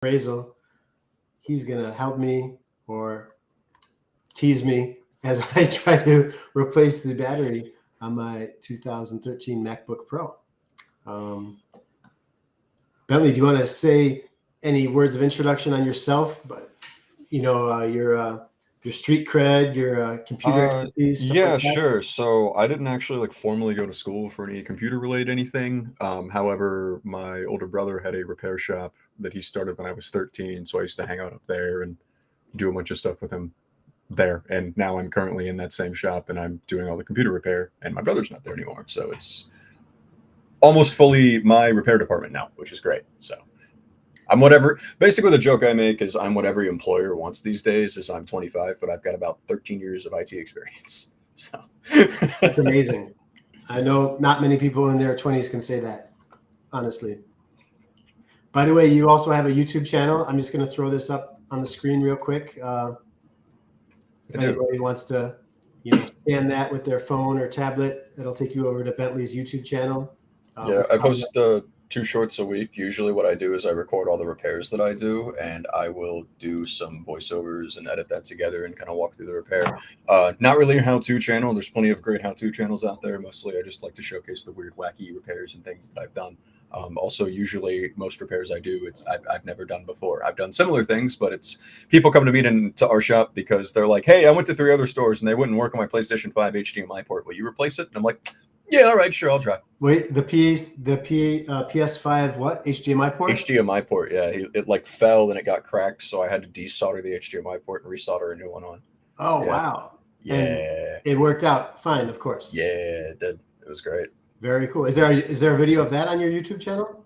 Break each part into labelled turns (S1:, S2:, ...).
S1: appraisal, he's going to help me or tease me as I try to replace the battery on my 2013 MacBook Pro. Bentley, do you want to say any words of introduction on yourself? But your street cred, your computer expertise, stuff like
S2: Yeah,
S1: that.
S2: sure. So I didn't actually like formally go to school for any computer related anything. However, my older brother had a repair shop that he started when I was 13, so I used to hang out up there and do a bunch of stuff with him there. And now I'm currently in that same shop and I'm doing all the computer repair, and my brother's not there anymore. So it's almost fully my repair department now, which is great. So I'm whatever. Basically, the joke I make is I'm what every employer wants these days. Is I'm 25, but I've got about 13 years of IT experience. So
S1: That's amazing. I know not many people in their 20s can say that, honestly. By the way, you also have a YouTube channel. I'm just going to throw this up on the screen real quick. If
S2: I do.
S1: anybody wants to, scan that with their phone or tablet, it'll take you over to Bentley's YouTube channel.
S2: Yeah,
S1: We'll
S2: I
S1: probably
S2: post 2 shorts a week. Usually, what I do is I record all the repairs that I do, and I will do some voiceovers and edit that together and kind of walk through the repair. Not really a how-to channel. There's plenty of great how-to channels out there. Mostly, I just like to showcase the weird, wacky repairs and things that I've done. Also, usually, most repairs I do, I've never done before. I've done similar things, but it's people come to me to our shop because they're like, "Hey, I went to 3 other stores and they wouldn't work on my PlayStation 5 HDMI port. Will you replace it?" And I'm like, "Yeah, all right, sure, I'll try."
S1: wait. PS5 what HDMI port?
S2: HDMI port, yeah, it like fell and it got cracked, so I had to desolder the HDMI port and resolder a new one on.
S1: Oh
S2: Yeah,
S1: wow! And
S2: yeah,
S1: it worked out fine, of course.
S2: yeah, it did. It was great.
S1: Very cool. Is there a video of that on your YouTube channel?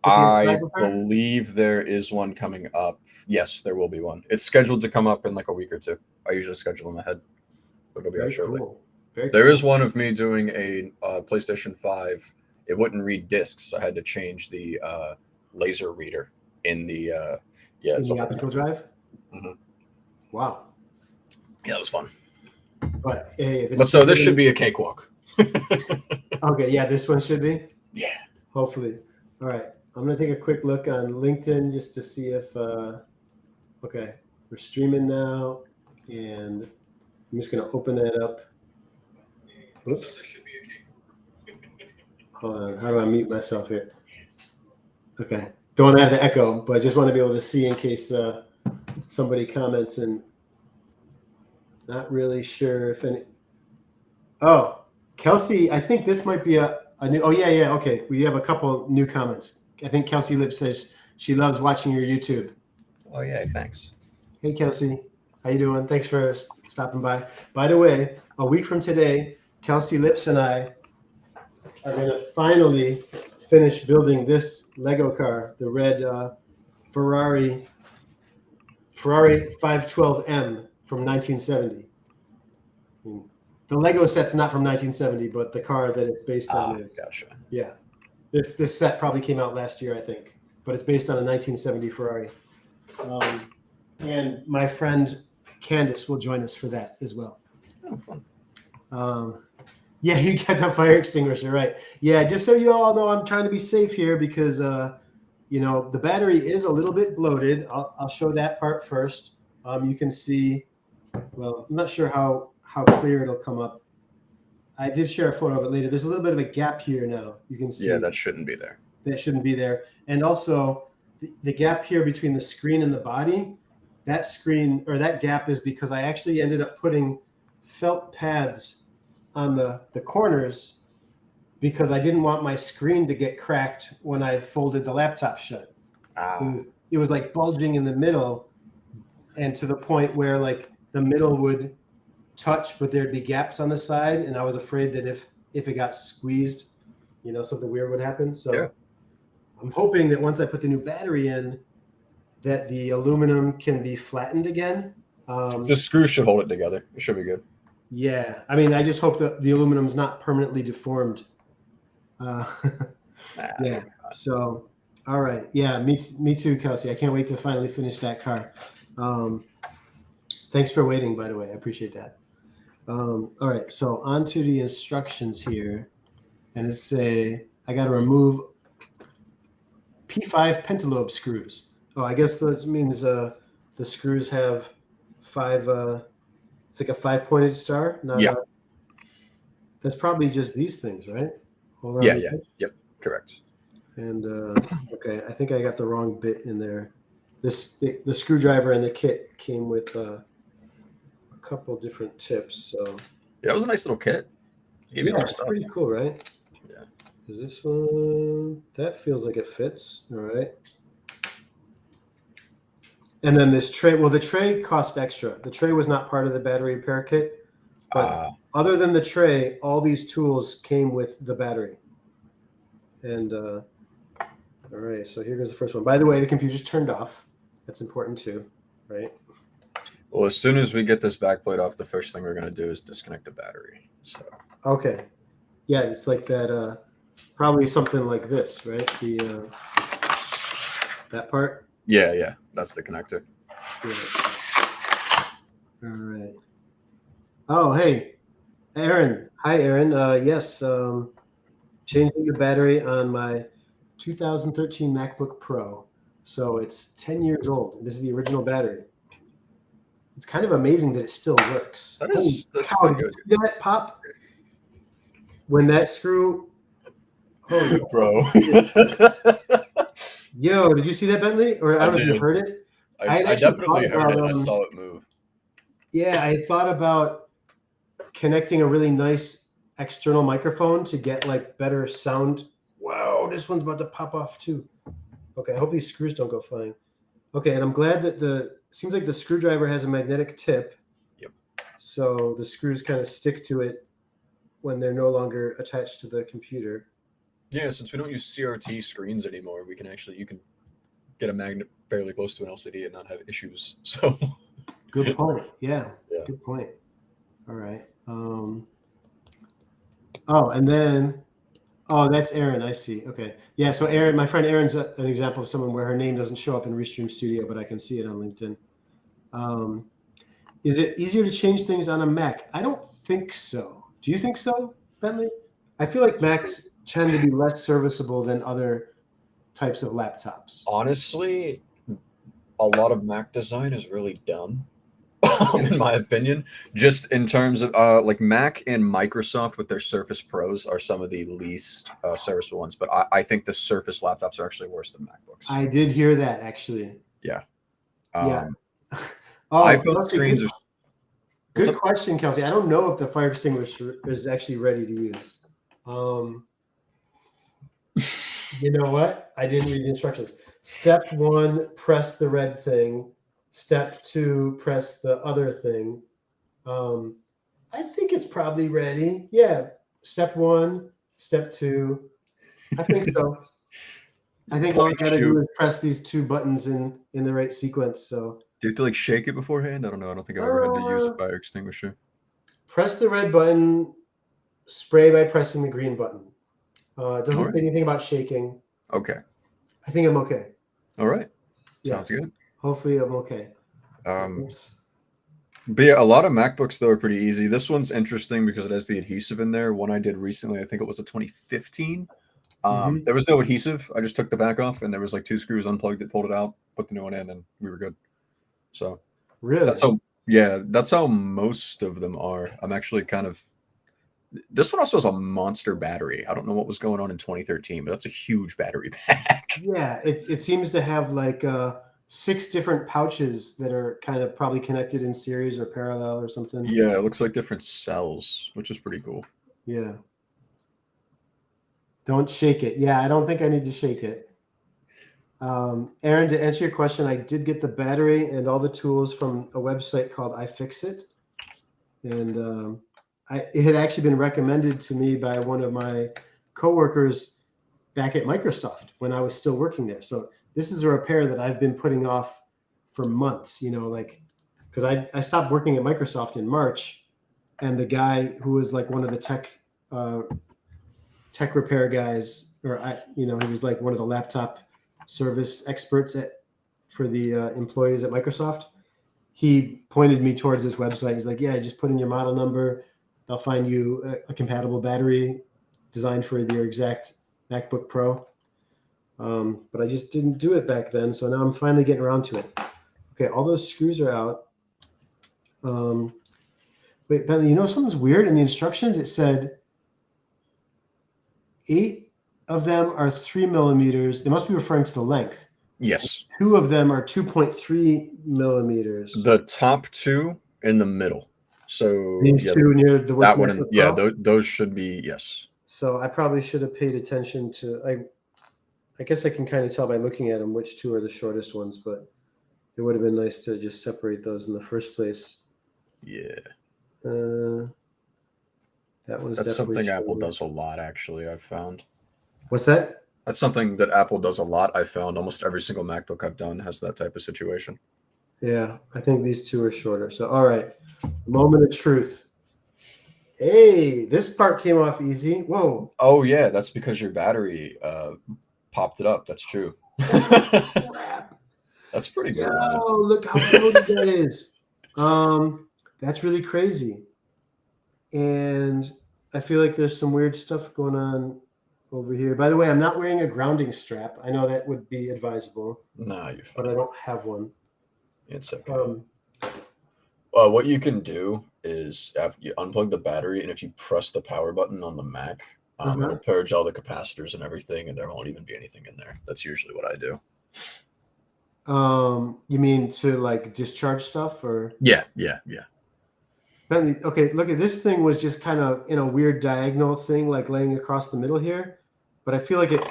S1: The PS5
S2: I
S1: repair?
S2: believe there is one coming up. Yes, there will be one. It's scheduled to come up in like a week or two. I usually schedule them ahead, but it'll be out
S1: Very
S2: shortly.
S1: cool. Very
S2: There is
S1: cool.
S2: one of me doing a PlayStation 5. It wouldn't read discs, so I had to change the laser reader in the yeah,
S1: In
S2: it's a
S1: the
S2: whole thing.
S1: optical drive?
S2: Mhm.
S1: Wow.
S2: Yeah, it was fun.
S1: But hey, if it's
S2: But so
S1: cheaper
S2: this should
S1: than
S2: be a cakewalk.
S1: okay, yeah, this one should be.
S2: Yeah.
S1: Hopefully. All right. I'm gonna take a quick look on LinkedIn just to see if okay, we're streaming now, and I'm just gonna open that up. Oops. Hold on. How do I mute myself here? Okay. Don't want to have the echo, but I just want to be able to see in case somebody comments and not really sure if any. Oh, Kelsey, I think this might be a new. Oh, yeah, yeah. Okay. We have a couple new comments. I think Kelsey Lip says she loves watching your YouTube.
S2: Oh yeah, thanks.
S1: Hey, Kelsey. How you doing? Thanks for stopping by. By the way, a week from today, Kelsey Lips and I are going to finally finish building this Lego car, the red Ferrari 512M from 1970. The Lego set's not from 1970, but the car that it's based on is.
S2: Gotcha.
S1: Yeah. This set probably came out last year, I think, but it's based on a 1970 Ferrari. And my friend Candace will join us for that as well.
S2: Oh, fun.
S1: Yeah, you get the fire extinguisher, right? Yeah, just so you all know, I'm trying to be safe here because the battery is a little bit bloated. I'll show that part first. You can see. Well, I'm not sure how clear it'll come up. I did share a photo of it later. There's a little bit of a gap here now. You can see.
S2: Yeah, that shouldn't be there.
S1: That shouldn't be there. And also, the gap here between the screen and the body, that screen or that gap is because I actually ended up putting felt pads on the corners because I didn't want my screen to get cracked when I folded the laptop shut. It was like bulging in the middle, and to the point where like the middle would touch, but there'd be gaps on the side, and I was afraid that if it got squeezed, something weird would happen. So
S2: Yeah.
S1: I'm hoping that once I put the new battery in, that the aluminum can be flattened again.
S2: The screws should hold it together. It should be good.
S1: Yeah, I mean, I just hope that the aluminum's not permanently deformed. Yeah. So, all right. Yeah, me too, Kelsey. I can't wait to finally finish that car. Thanks for waiting, by the way. I appreciate that. All right. So on to the instructions here, and I got to remove P5 pentalobe screws. Oh, I guess that means the screws have 5. It's like a 5-pointed star. Not
S2: Yeah.
S1: a. That's probably just these things, right? All around
S2: Yeah.
S1: the
S2: Yeah.
S1: edge.
S2: Yep. Correct.
S1: And okay, I think I got the wrong bit in there. The screwdriver and the kit came with a couple different tips. So
S2: Yeah, it was a nice little kit. Gave you a
S1: yeah,
S2: lot of
S1: it's
S2: stuff.
S1: pretty cool, right?
S2: Yeah.
S1: Is this one? That feels like it fits. All right. And then this tray. Well, the tray cost extra. The tray was not part of the battery repair kit, but other than the tray, all these tools came with the battery. And all right, so here goes the first one. By the way, the computer's turned off. That's important too, right?
S2: Well, as soon as we get this backplate off, the first thing we're going to do is disconnect the battery. So
S1: okay, yeah, it's like that. Probably something like this, right? The that part.
S2: yeah, that's the connector.
S1: Yeah. All right. Oh, hey, Aaron. Hi, Aaron. Yes, changing the battery on my 2013 MacBook Pro. So it's 10 years old. This is the original battery. It's kind of amazing that it still works.
S2: That's
S1: Cow,
S2: pretty
S1: did you
S2: good.
S1: see that pop? When that screw. Holy
S2: Bro.
S1: Yo, did you see that, Bentley? Or I don't know if you heard it. I had
S2: I
S1: actually
S2: definitely
S1: thought
S2: heard
S1: about,
S2: it. I saw it move.
S1: yeah, I thought about connecting a really nice external microphone to get like better sound. Wow, this one's about to pop off too. Okay, I hope these screws don't go flying. Okay, and I'm glad that seems like the screwdriver has a magnetic tip.
S2: Yep.
S1: So the screws kind of stick to it when they're no longer attached to the computer.
S2: Yeah, since we don't use CRT screens anymore, you can get a magnet fairly close to an LCD and not have issues. So
S1: Good point. Yeah.
S2: Yeah.
S1: Good point. All right. Oh, and then, oh, that's Aaron. I see. Okay. Yeah. So Aaron, my friend Aaron's an example of someone where her name doesn't show up in Restream Studio, but I can see it on LinkedIn. Is it easier to change things on a Mac? I don't think so. Do you think so, Bentley? I feel like Macs tend to be less serviceable than other types of laptops.
S2: honestly, a lot of Mac design is really dumb, in my opinion. Just in terms of like Mac and Microsoft with their Surface Pros are some of the least serviceable ones, but I think the Surface laptops are actually worse than MacBooks.
S1: I did hear that actually.
S2: Yeah.
S1: Yeah.
S2: Oh, iPhone
S1: Kelsey,
S2: screens are.
S1: good question, Kelsey. I don't know if the fire extinguisher is actually ready to use. You know what? I didn't read the instructions. Step 1, press the red thing. Step 2, press the other thing. I think it's probably ready. Yeah. Step 1, step 2. I think so. I think all I got to do is press these 2 buttons in the right sequence. So
S2: Do you have to like shake it beforehand? I don't know. I don't think I've ever had to use a fire extinguisher.
S1: Press the red button, spray by pressing the green button. It doesn't say anything about shaking.
S2: Okay.
S1: I think I'm okay.
S2: All right.
S1: Yeah.
S2: Sounds good.
S1: Hopefully I'm okay.
S2: But yeah, a lot of MacBooks though are pretty easy. This one's interesting because it has the adhesive in there. One I did recently, I think it was a 2015. There was no adhesive. I just took the back off and there was like 2 screws, unplugged it, pulled it out, put the new one in, and we were good. So
S1: really,
S2: that's how most of them are. I'm actually kind of. This one also has a monster battery. I don't know what was going on in 2013, but that's a huge battery pack.
S1: Yeah, it seems to have like 6 different pouches that are kind of probably connected in series or parallel or something.
S2: Yeah, it looks like different cells, which is pretty cool.
S1: Yeah. Don't shake it. Yeah, I don't think I need to shake it. Aaron, to answer your question, I did get the battery and all the tools from a website called iFixit. And it had actually been recommended to me by one of my coworkers back at Microsoft when I was still working there. So this is a repair that I've been putting off for months, like, because I stopped working at Microsoft in March, and the guy who was like one of the tech repair guys, or he was like one of the laptop service experts for the employees at Microsoft. He pointed me towards this website. He's like, yeah, just put in your model number. They'll find you a compatible battery designed for your exact MacBook Pro. But I just didn't do it back then. So now I'm finally getting around to it. Okay, all those screws are out. Wait, Bentley, you know something's weird? In the instructions, it said 8 of them are 3 millimeters. They must be referring to the length.
S2: Yes.
S1: 2 of them are 2.3 millimeters.
S2: The top 2 in the middle. So
S1: These
S2: yeah,
S1: 2 near the what's
S2: that one,
S1: MacBook
S2: yeah,
S1: Pro?
S2: those should be yes.
S1: So I probably should have paid attention to. I guess I can kind of tell by looking at them which 2 are the shortest ones, but it would have been nice to just separate those in the first place.
S2: Yeah.
S1: That one's
S2: That's
S1: definitely
S2: something Apple
S1: shorter.
S2: does a lot, actually, I've found.
S1: What's that?
S2: That's something that Apple does a lot. I've found almost every single MacBook I've done has that type of situation.
S1: Yeah, I think these 2 are shorter. So, all right, moment of truth. Hey, this part came off easy. Whoa.
S2: Oh yeah, that's because your battery popped it up. That's true.
S1: Crap.
S2: That's pretty
S1: Yo,
S2: good, man.
S1: look how bloated that is. That's really crazy. And I feel like there's some weird stuff going on over here. By the way, I'm not wearing a grounding strap. I know that would be advisable,
S2: Nah, you're
S1: but I
S2: fine.
S1: don't have one.
S2: It's okay. What you can do is after you unplug the battery, and if you press the power button on the Mac, it'll purge all the capacitors and everything, and there won't even be anything in there. That's usually what I do.
S1: You mean to like discharge stuff or?
S2: Yeah.
S1: Bentley, okay, look at this thing was just kind of in a weird diagonal thing, like laying across the middle here. But I feel like it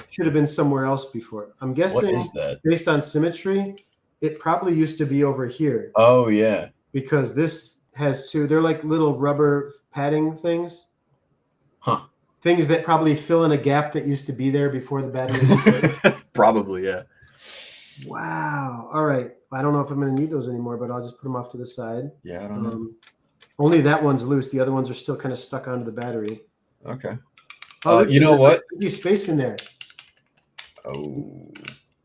S1: should have been somewhere else before. I'm
S2: What
S1: guessing
S2: is that?
S1: based on symmetry, it probably used to be over here.
S2: Oh yeah.
S1: Because this has 2, they're like little rubber padding things.
S2: Huh.
S1: Things that probably fill in a gap that used to be there before the battery was
S2: Probably, yeah.
S1: Wow. All right. I don't know if I'm going to need those anymore, but I'll just put them off to the side.
S2: Yeah, I don't know.
S1: Only that one's loose. The other ones are still kind of stuck onto the battery.
S2: Okay.
S1: Oh,
S2: You know what?
S1: There's space in there.
S2: Oh.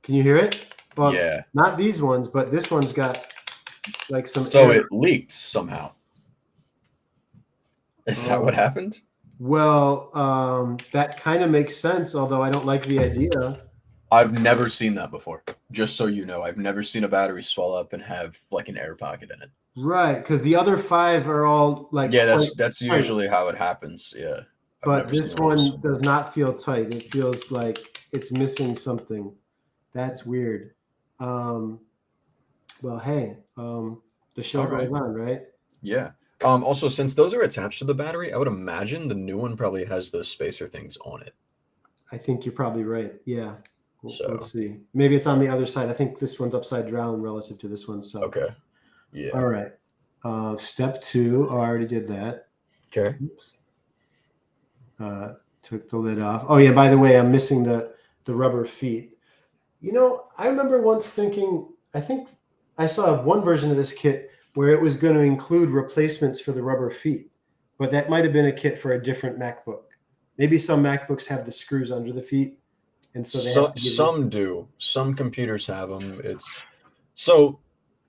S1: Can you hear it? Well,
S2: Yeah.
S1: not these ones, but this one's got like some.
S2: So
S1: air.
S2: it leaked somehow. Is that what happened?
S1: Well, that kind of makes sense, although I don't like the idea.
S2: I've never seen that before. Just so you know, I've never seen a battery swell up and have like an air pocket in it.
S1: Right, because the other 5 are all like.
S2: Yeah, that's usually how it happens. Yeah.
S1: But this one does not feel tight. It feels like it's missing something. That's weird. Well, hey, the show goes on, right?
S2: Yeah. Also, since those are attached to the battery, I would imagine the new one probably has those spacer things on it.
S1: I think you're probably right. Yeah.
S2: So
S1: let's see. Maybe it's on the other side. I think this one's upside down relative to this one. So
S2: okay. Yeah.
S1: All right. Step 2. Oh, I already did that.
S2: Okay.
S1: Took the lid off. Oh yeah. By the way, I'm missing the rubber feet. You know, I remember once thinking. I think I saw one version of this kit where it was going to include replacements for the rubber feet, but that might have been a kit for a different MacBook. Maybe some MacBooks have the screws under the feet, and so they have to give
S2: some do. Some computers have them. It's so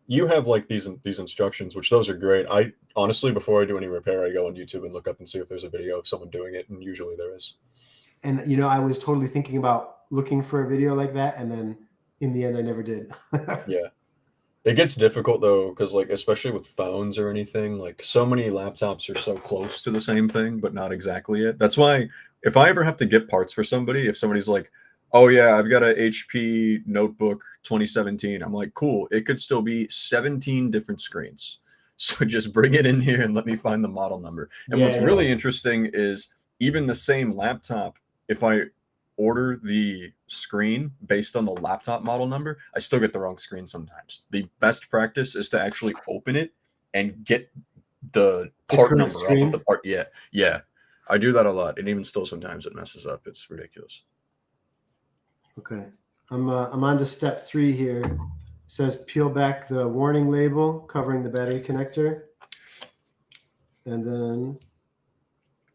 S2: you have like these instructions, which those are great. I honestly, before I do any repair, I go on YouTube and look up and see if there's a video of someone doing it, and usually there is.
S1: And you know, I was totally thinking about looking for a video like that, and then in the end, I never did.
S2: Yeah. It gets difficult though, because like especially with phones or anything, like so many laptops are so close to the same thing, but not exactly it. That's why if I ever have to get parts for somebody, if somebody's like, "Oh yeah, I've got a HP notebook 2017," I'm like, "Cool, it could still be 17 different screens." So just bring it in here and let me find the model number. And what's really interesting is even the same laptop, if I order the screen based on the laptop model number, I still get the wrong screen sometimes. The best practice is to actually open it and get the part number off of the part. Yeah. I do that a lot, and even still sometimes it messes up. It's ridiculous.
S1: Okay. I'm on to step 3 here. It says peel back the warning label covering the battery connector. And then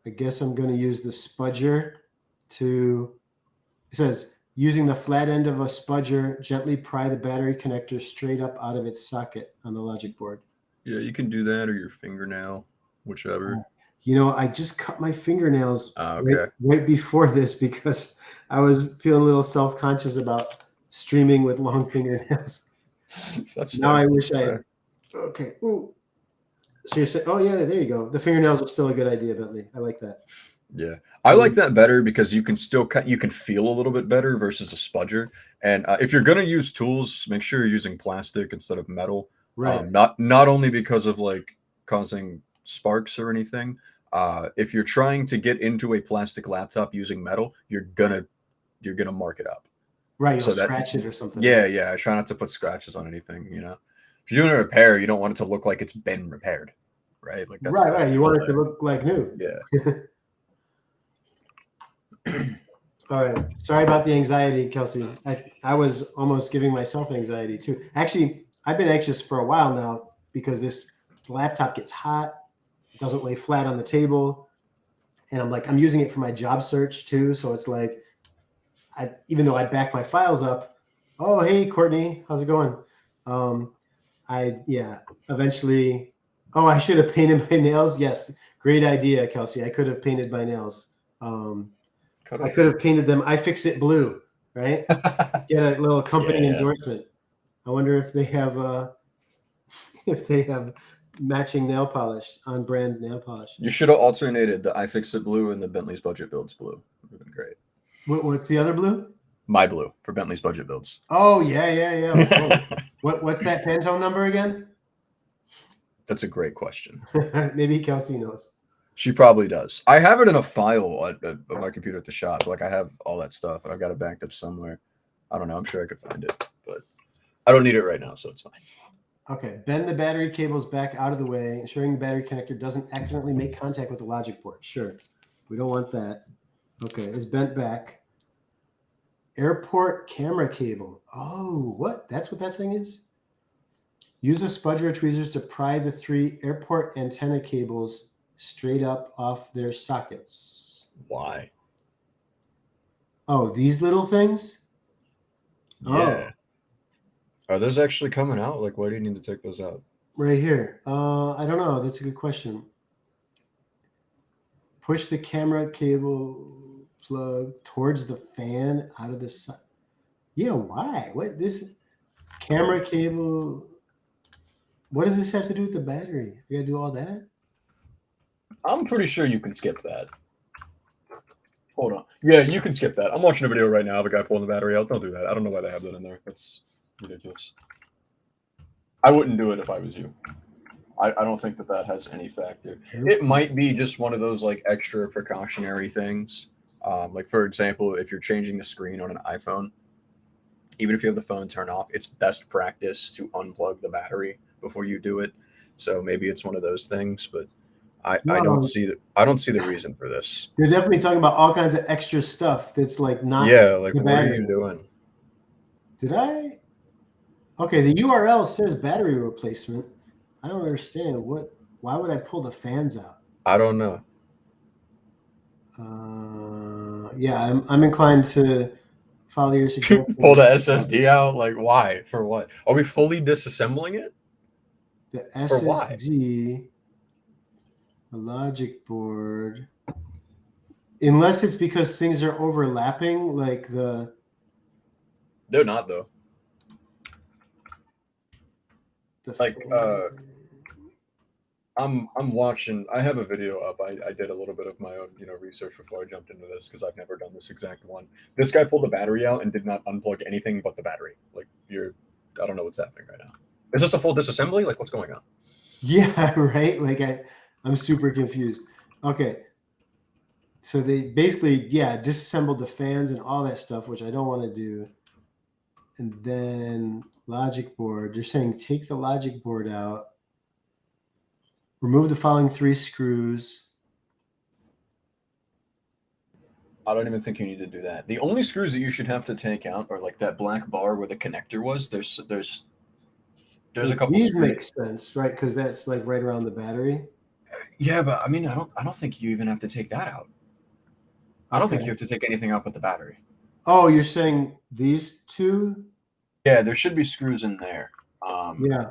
S1: I guess I'm going to use the spudger to, it says, using the flat end of a spudger, gently pry the battery connector straight up out of its socket on the logic board.
S2: Yeah, you can do that or your fingernail, whichever.
S1: I just cut my fingernails
S2: Okay.
S1: right before this because I was feeling a little self-conscious about streaming with long fingernails.
S2: That's
S1: Now
S2: fair.
S1: I
S2: That's
S1: wish I
S2: fair.
S1: had. Okay. Ooh. So you're saying, oh yeah, there you go. The fingernails are still a good idea, Bentley. I like that.
S2: Yeah, I like that better because you can still you can feel a little bit better versus a spudger. And if you're gonna use tools, make sure you're using plastic instead of metal.
S1: Right.
S2: Not only because of like causing sparks or anything. If you're trying to get into a plastic laptop using metal, you're gonna mark it up.
S1: Right. You'll
S2: So that
S1: scratch it or something,
S2: yeah,
S1: right?
S2: yeah. I try not to put scratches on anything. If you're doing a repair, you don't want it to look like it's been repaired, right? Like
S1: Right,
S2: that's
S1: right.
S2: the
S1: You
S2: whole
S1: want it to
S2: thing.
S1: look like new.
S2: Yeah.
S1: All right. Sorry about the anxiety, Kelsey. I was almost giving myself anxiety too. Actually, I've been anxious for a while now because this laptop gets hot, doesn't lay flat on the table. And I'm using it for my job search too. So it's like, even though I back my files up, oh, hey, Courtney, how's it going? Eventually, oh, I should have painted my nails. Yes. Great idea, Kelsey. I could have painted my nails. I could have painted them iFixit blue, right? Get a little company
S2: Yeah.
S1: endorsement. I wonder if they have matching nail polish, on brand nail polish.
S2: You should have alternated the iFixit blue and the Bentley's Budget Builds blue. Would have been great.
S1: What's the other blue?
S2: My blue for Bentley's Budget Builds.
S1: Oh yeah. Of course. What's that Pantone number again?
S2: That's a great question.
S1: Maybe Kelsey knows.
S2: She probably does. I have it in a file on my computer at the shop. Like I have all that stuff, and I've got it backed up somewhere. I don't know. I'm sure I could find it, but I don't need it right now, so it's fine.
S1: Okay, bend the battery cables back out of the way, ensuring the battery connector doesn't accidentally make contact with the logic port. Sure, we don't want that. Okay, it's bent back. Airport camera cable. Oh, what? That's what that thing is? Use a spudger or tweezers to pry the 3 airport antenna cables straight up off their sockets.
S2: Why?
S1: Oh, these little things?
S2: Yeah.
S1: Oh,
S2: Are those actually coming out? Like, why do you need to take those out?
S1: right here. I don't know. That's a good question. Push the camera cable plug towards the fan out of the sun. Yeah, why? What this camera cable? What does this have to do with the battery? You gotta do all that?
S2: I'm pretty sure you can skip that. Hold on. Yeah, you can skip that. I'm watching a video right now of a guy pulling the battery out. Don't do that. I don't know why they have that in there. That's ridiculous. I wouldn't do it if I was you. I don't think that has any factor. It might be just one of those like extra precautionary things. Like for example, if you're changing the screen on an iPhone, even if you have the phone turned off, it's best practice to unplug the battery before you do it. So maybe it's one of those things, but I don't
S1: No,
S2: see the reason for this.
S1: you're definitely talking about all kinds of extra stuff that's like not
S2: Yeah, like
S1: the
S2: what are
S1: battery.
S2: you doing?
S1: Did I? Okay, the URL says battery replacement. I don't understand why would I pull the fans out?
S2: I don't know.
S1: Yeah, I'm inclined to follow your suggestion.
S2: Pull the SSD out? Like why? For what? Are we fully disassembling it?
S1: The
S2: For why?
S1: SSD, the logic board. Unless it's because things are overlapping, like
S2: They're not though. Like I'm watching. I have a video up. I did a little bit of my own research before I jumped into this because I've never done this exact one. This guy pulled the battery out and did not unplug anything but the battery. Like I don't know what's happening right now. Is this a full disassembly? Like what's going on?
S1: Yeah, right. Like I'm super confused. Okay, so they basically disassembled the fans and all that stuff, which I don't want to do. And then logic board. They're saying take the logic board out. Remove the following 3 screws.
S2: I don't even think you need to do that. The only screws that you should have to take out are like that black bar where the connector was. There's a couple
S1: These
S2: screws.
S1: make sense, right? Because that's like right around the battery.
S2: Yeah, but I mean, I don't think you even have to take that out. I don't think you have to take anything out but the battery.
S1: Oh, you're saying these 2?
S2: Yeah, there should be screws in there.
S1: Yeah.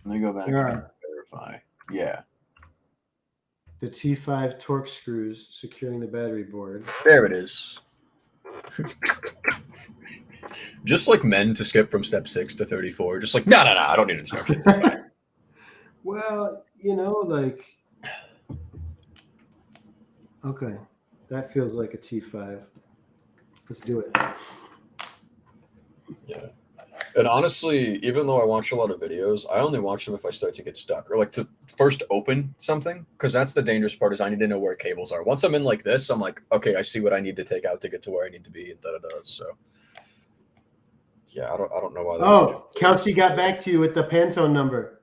S2: Let me go back and verify. Yeah.
S1: the T5 torque screws securing the battery board.
S2: There it is. Just like men to skip from step 6 to 34. Just like, no, I don't need instructions. It's fine.
S1: Well, you know, like, okay, that feels like a T5. Let's do it.
S2: Yeah. And honestly, even though I watch a lot of videos, I only watch them if I start to get stuck or like to first open something, because that's the dangerous part is I need to know where cables are. Once I'm in like this, I'm like, okay, I see what I need to take out to get to where I need to be and da-da-da. So yeah, I don't know why.
S1: Oh, Kelsey got back to you with the Pantone number.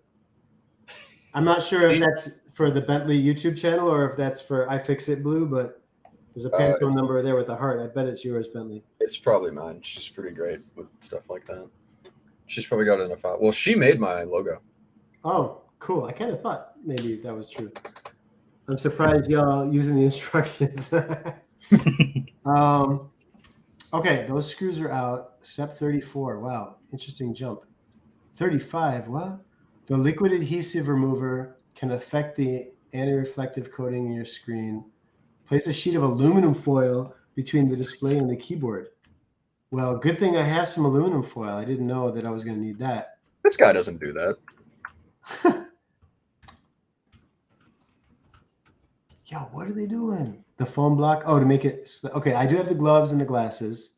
S1: I'm not sure if that's for the Bentley YouTube channel or if that's for iFixit Blue, but there's a Pantone number there with a heart. I bet it's yours, Bentley.
S2: It's probably mine. She's pretty great with stuff like that. She's probably got it in a file. Well, she made my logo.
S1: Oh, cool. I kind of thought maybe that was true. I'm surprised y'all using the instructions. Okay, those screws are out. Step 34. Wow, interesting jump. 35. What? The liquid adhesive remover can affect the anti-reflective coating in your screen. Place a sheet of aluminum foil between the display and the keyboard. Well, good thing I have some aluminum foil. I didn't know that I was going to need that.
S2: This guy doesn't do that.
S1: Yo, what are they doing? The foam block? Oh, to make it... Okay, I do have the gloves and the glasses,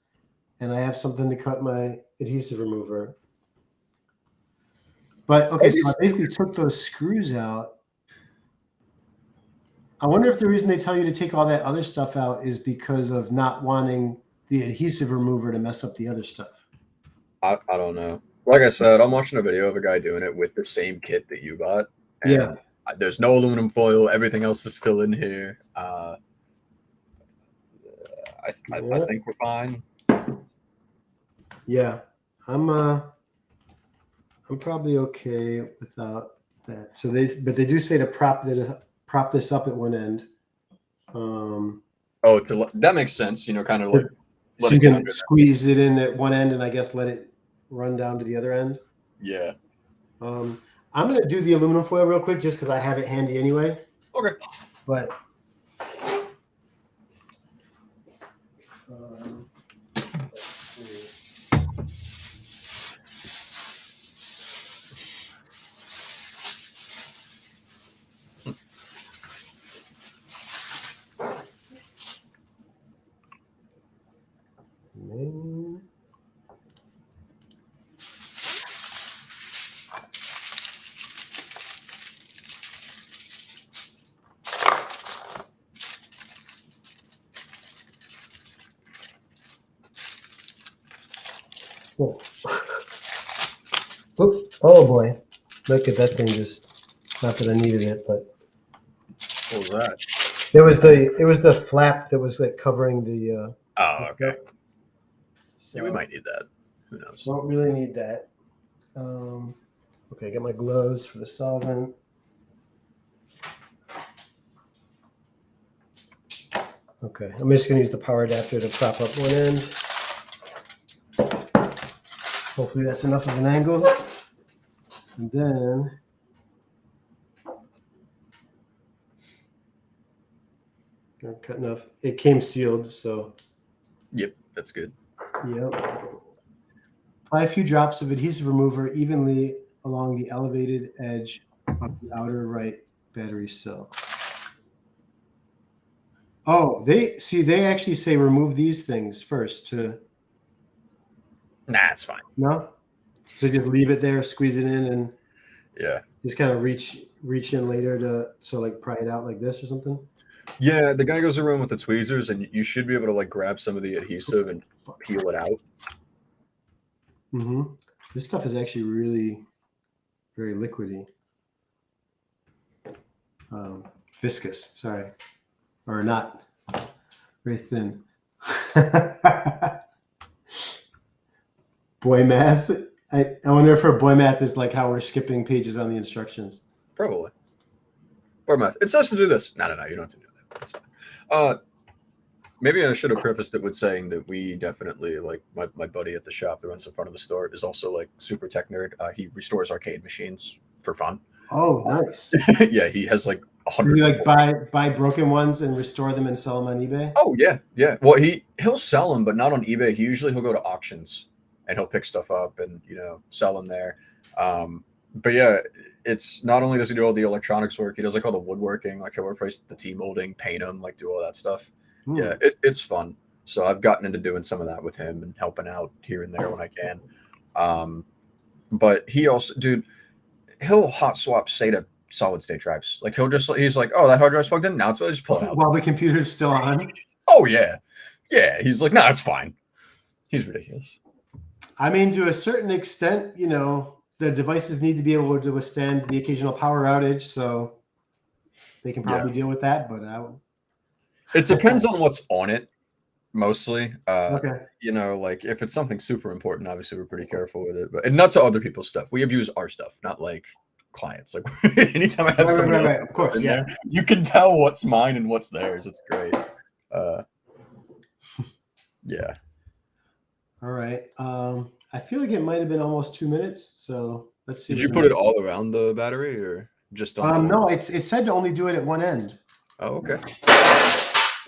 S1: and I have something to cut my adhesive remover. But, okay, so I basically took those screws out. I wonder if the reason they tell you to take all that other stuff out is because of not wanting the adhesive remover to mess up the other stuff.
S2: I don't know. Like I said, I'm watching a video of a guy doing it with the same kit that you got. And
S1: yeah.
S2: There's no aluminum foil. Everything else is still in here. I think we're fine.
S1: Yeah. I'm probably okay without that. So but they do say to prop this up at one end.
S2: That makes sense. You know, kind of like.
S1: So you can squeeze it in at one end and I guess let it run down to the other end.
S2: Yeah.
S1: I'm going to do the aluminum foil real quick just because I have it handy anyway.
S2: Okay.
S1: But let's see. Oh boy. Look at that thing just, not that I needed it, but.
S2: What was that?
S1: It was the flap that was like covering the.
S2: Oh, okay.
S1: So
S2: yeah, we might need that. Who knows?
S1: Don't really need that. Okay, I got my gloves for the solvent. Okay, I'm just going to use the power adapter to prop up one end. Hopefully that's enough of an angle. And then I'm cutting off. It came sealed, so.
S2: Yep, that's good.
S1: Yep. Apply a few drops of adhesive remover evenly along the elevated edge of the outer right battery cell. Oh, they actually say remove these things first to.
S2: Nah, it's fine.
S1: No? So just leave it there, squeeze it in, and
S2: yeah,
S1: just kind of reach in later to like pry it out like this or something.
S2: Yeah, the guy goes around with the tweezers, and you should be able to like grab some of the adhesive and peel it out.
S1: Mm-hmm. This stuff is actually really very liquidy. Viscous, sorry. Or not. Very thin. Boy math. I wonder if her boy math is like how we're skipping pages on the instructions.
S2: Probably. Boy math. It says to do this. No, you don't have to do that. That's fine. Maybe I should have prefaced it with saying that we definitely, like, my buddy at the shop that runs in front of the store is also like super tech nerd. He restores arcade machines for fun.
S1: Oh, nice.
S2: Yeah, he has like
S1: Do you
S2: 100.
S1: like buy broken ones and restore them and sell them on eBay?
S2: Oh yeah, yeah. Well, he'll sell them, but not on eBay. He'll go to auctions and he'll pick stuff up and sell them there. But yeah, it's not only does he do all the electronics work, he does like all the woodworking, like he'll replace the T molding, paint them, like do all that stuff. Yeah, it's fun. So I've gotten into doing some of that with him and helping out here and there when I can. But he also, dude, he'll hot swap SATA solid state drives. Like he's like, oh, that hard drive's plugged in. Now it's just pull it out.
S1: While the computer's still on.
S2: Oh yeah, yeah. He's like, no, it's fine. He's ridiculous.
S1: I mean, to a certain extent, the devices need to be able to withstand the occasional power outage, so they can probably deal with that. But
S2: it depends on what's on it, mostly.
S1: Okay.
S2: Like if it's something super important, obviously we're pretty careful with it. But and not to other people's stuff. We abuse our stuff, not like clients. Like anytime I have somebody else
S1: of course,
S2: in there, you can tell what's mine and what's theirs. It's great. Yeah.
S1: All right. I feel like it might have been almost 2 minutes. So let's see.
S2: Did you put it all around the battery or just on?
S1: No, it said to only do it at one end.
S2: Oh, okay.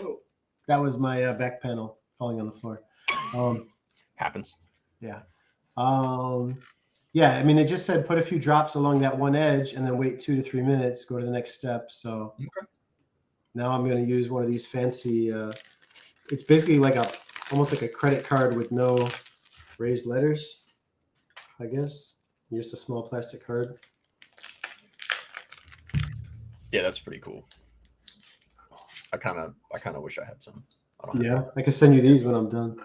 S1: Oh, that was my back panel falling on the floor.
S2: Happens.
S1: Yeah. Yeah. I mean, it just said put a few drops along that one edge and then wait 2 to 3 minutes, go to the next step. So now I'm going to use one of these fancy, it's basically like almost like a credit card with no raised letters, I guess. Just a small plastic card.
S2: Yeah, that's pretty cool. I kind of wish I had some.
S1: I can send you these when I'm done.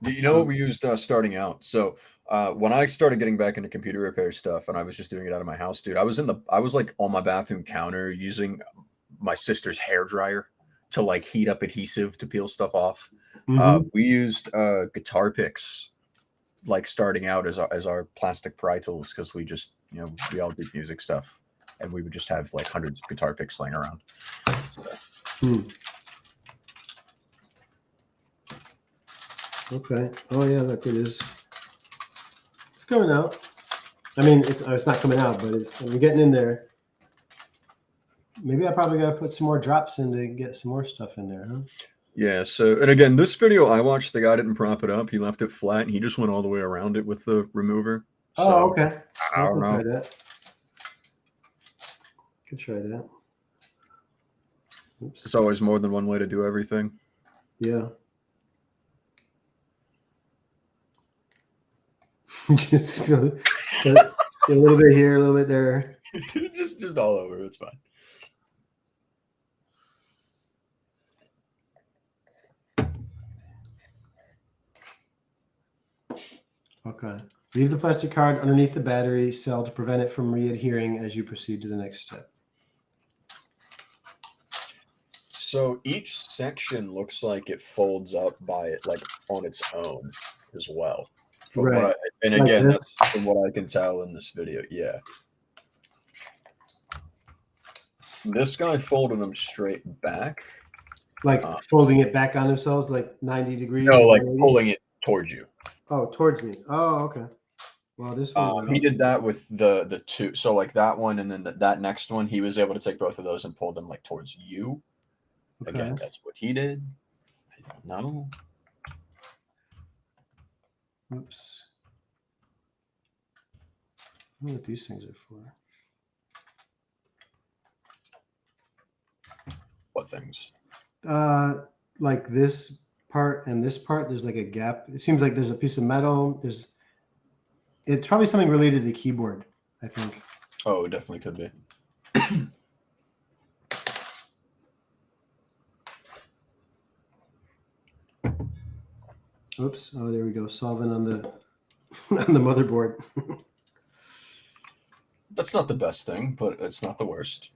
S2: You know what we used starting out? So when I started getting back into computer repair stuff, and I was just doing it out of my house, dude, I was like on my bathroom counter using my sister's hair dryer to like heat up adhesive to peel stuff off. We used guitar picks, like starting out as our plastic pry tools, because we just we all did music stuff, and we would just have like hundreds of guitar picks laying around. So.
S1: Okay. Oh yeah, look, it is. It's coming out. I mean, it's not coming out, but we're getting in there. Maybe I probably got to put some more drops in to get some more stuff in there, huh?
S2: Yeah. So, and again, this video I watched, the guy didn't prop it up. He left it flat, and he just went all the way around it with the remover.
S1: Oh, okay.
S2: I don't know.
S1: Try that. Could try that. Oops.
S2: It's always more than one way to do everything.
S1: Yeah. Just a little bit here, a little bit there.
S2: just all over. It's fine.
S1: Okay. Leave the plastic card underneath the battery cell to prevent it from readhering as you proceed to the next step.
S2: So each section looks like it folds up by it, like on its own as well.
S1: Right.
S2: And again, that's from what I can tell in this video. Yeah. This guy folded them straight back.
S1: Like folding it back on themselves, like 90 degrees?
S2: No, like pulling it towards you.
S1: Oh, towards me. Oh, okay. Well, this one.
S2: He did that with the two. So like that one and then that next one, he was able to take both of those and pull them like towards you. Okay. Again, that's what he did. I don't know.
S1: Oops. I don't know what these things are for.
S2: What things?
S1: Like this part and this part, there's like a gap. It seems like there's a piece of metal. It's probably something related to the keyboard, I think.
S2: Oh, it definitely could be.
S1: Oops. Oh, there we go. Solvent on the on the motherboard.
S2: That's not the best thing, but it's not the worst.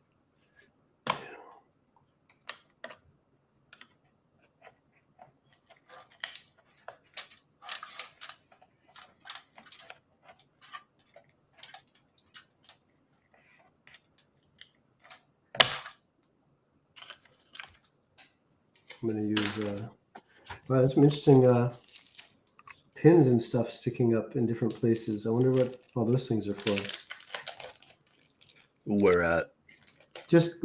S1: I'm going to use, wow, that's some interesting pins and stuff sticking up in different places. I wonder what all those things are for.
S2: Where at?
S1: Just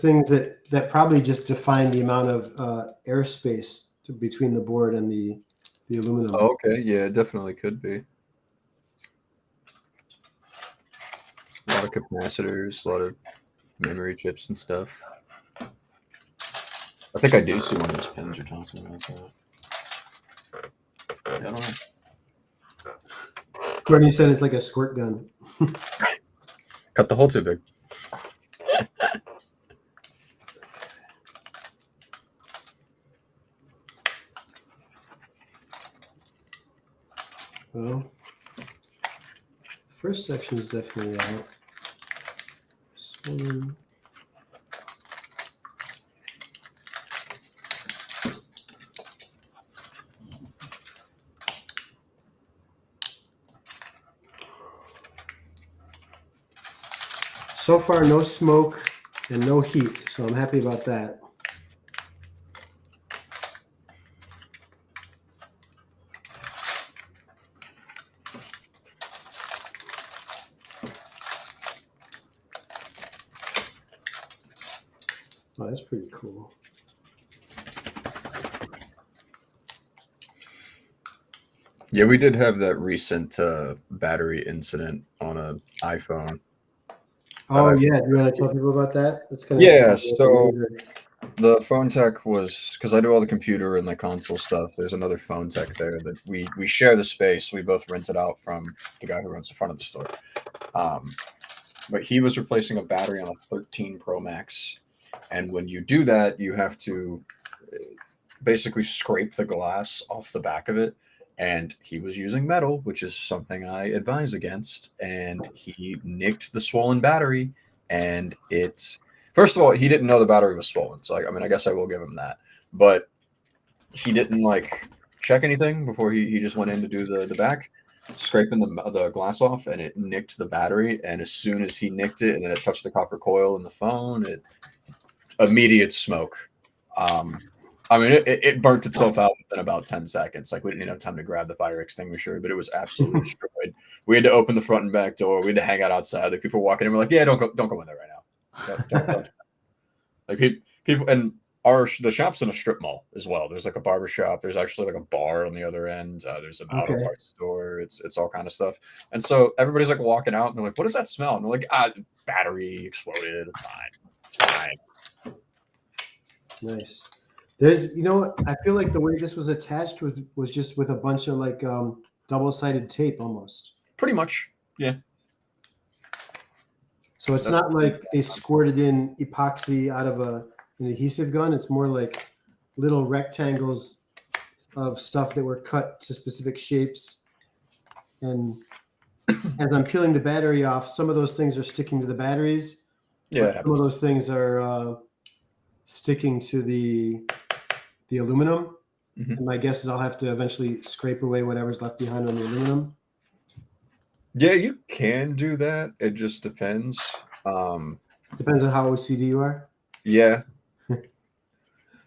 S1: things that probably just define the amount of airspace between the board and the aluminum.
S2: Oh, okay, yeah, it definitely could be. A lot of capacitors, a lot of memory chips and stuff. I think I do see one of those pins you're talking about. Yeah, I don't know.
S1: Courtney said it's like a squirt gun.
S2: Cut the hole too big.
S1: Well, first section is definitely out. This one. So far, no smoke and no heat, so I'm happy about that. Oh, that's pretty cool.
S2: Yeah, we did have that recent battery incident on an iPhone.
S1: Oh, yeah. Do you want to tell people about that? That's kind of
S2: Yeah, so the phone tech was, because I do all the computer and the console stuff, there's another phone tech there that we share the space. We both rent it out from the guy who runs the front of the store. But he was replacing a battery on a 13 Pro Max. And when you do that, you have to basically scrape the glass off the back of it. And he was using metal, which is something I advise against. And he nicked the swollen battery. And first of all, he didn't know the battery was swollen. So, I mean, I guess I will give him that. But he didn't check anything before he just went in to do the back, scraping the glass off, and it nicked the battery. And as soon as he nicked it and then it touched the copper coil in the phone, immediate smoke. I mean, it burnt itself out within about 10 seconds. We didn't even have time to grab the fire extinguisher, but it was absolutely destroyed. We had to open the front and back door. We had to hang out outside. People walking in were like, "Yeah, don't go in there right now." Don't. People, and the shop's in a strip mall as well. There's a barber shop. There's actually a bar on the other end. There's an auto parts store. It's all kind of stuff. And so everybody's walking out and they're like, "What does that smell?" And they're like, battery exploded. It's fine. It's fine.
S1: Nice. There's, I feel like the way this was attached was just with a bunch of double-sided tape almost.
S2: Pretty much, yeah.
S1: So it's not like they squirted in epoxy out of an adhesive gun. It's more like little rectangles of stuff that were cut to specific shapes. And as I'm peeling the battery off, some of those things are sticking to the batteries.
S2: Yeah,
S1: some of those things are sticking to the aluminum. Mm-hmm. And my guess is I'll have to eventually scrape away whatever's left behind on the aluminum.
S2: Yeah, you can do that. It just depends.
S1: Depends on how OCD you are.
S2: Yeah.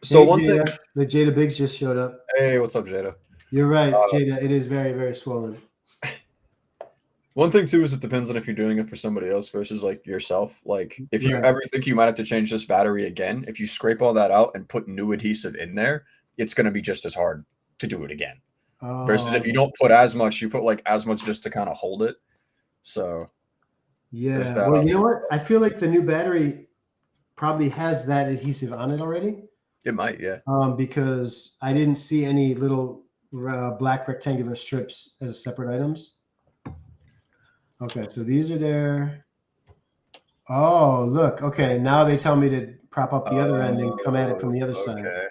S2: So
S1: hey, Jada, the Jada Biggs just showed up.
S2: Hey, what's up, Jada?
S1: You're right, Jada. It is very, very swollen.
S2: One thing too is it depends on if you're doing it for somebody else versus yourself. If you ever think you might have to change this battery again, if you scrape all that out and put new adhesive in there, it's going to be just as hard to do it again. Versus if you don't put as much, you put as much just to kind of hold it. So
S1: yeah, well, you know what? I feel like the new battery probably has that adhesive on it already.
S2: It might, yeah.
S1: Because I didn't see any little black rectangular strips as separate items. Okay, so these are there. Oh, look. Okay, now they tell me to prop up the other end and come at it from the other side.
S2: Okay,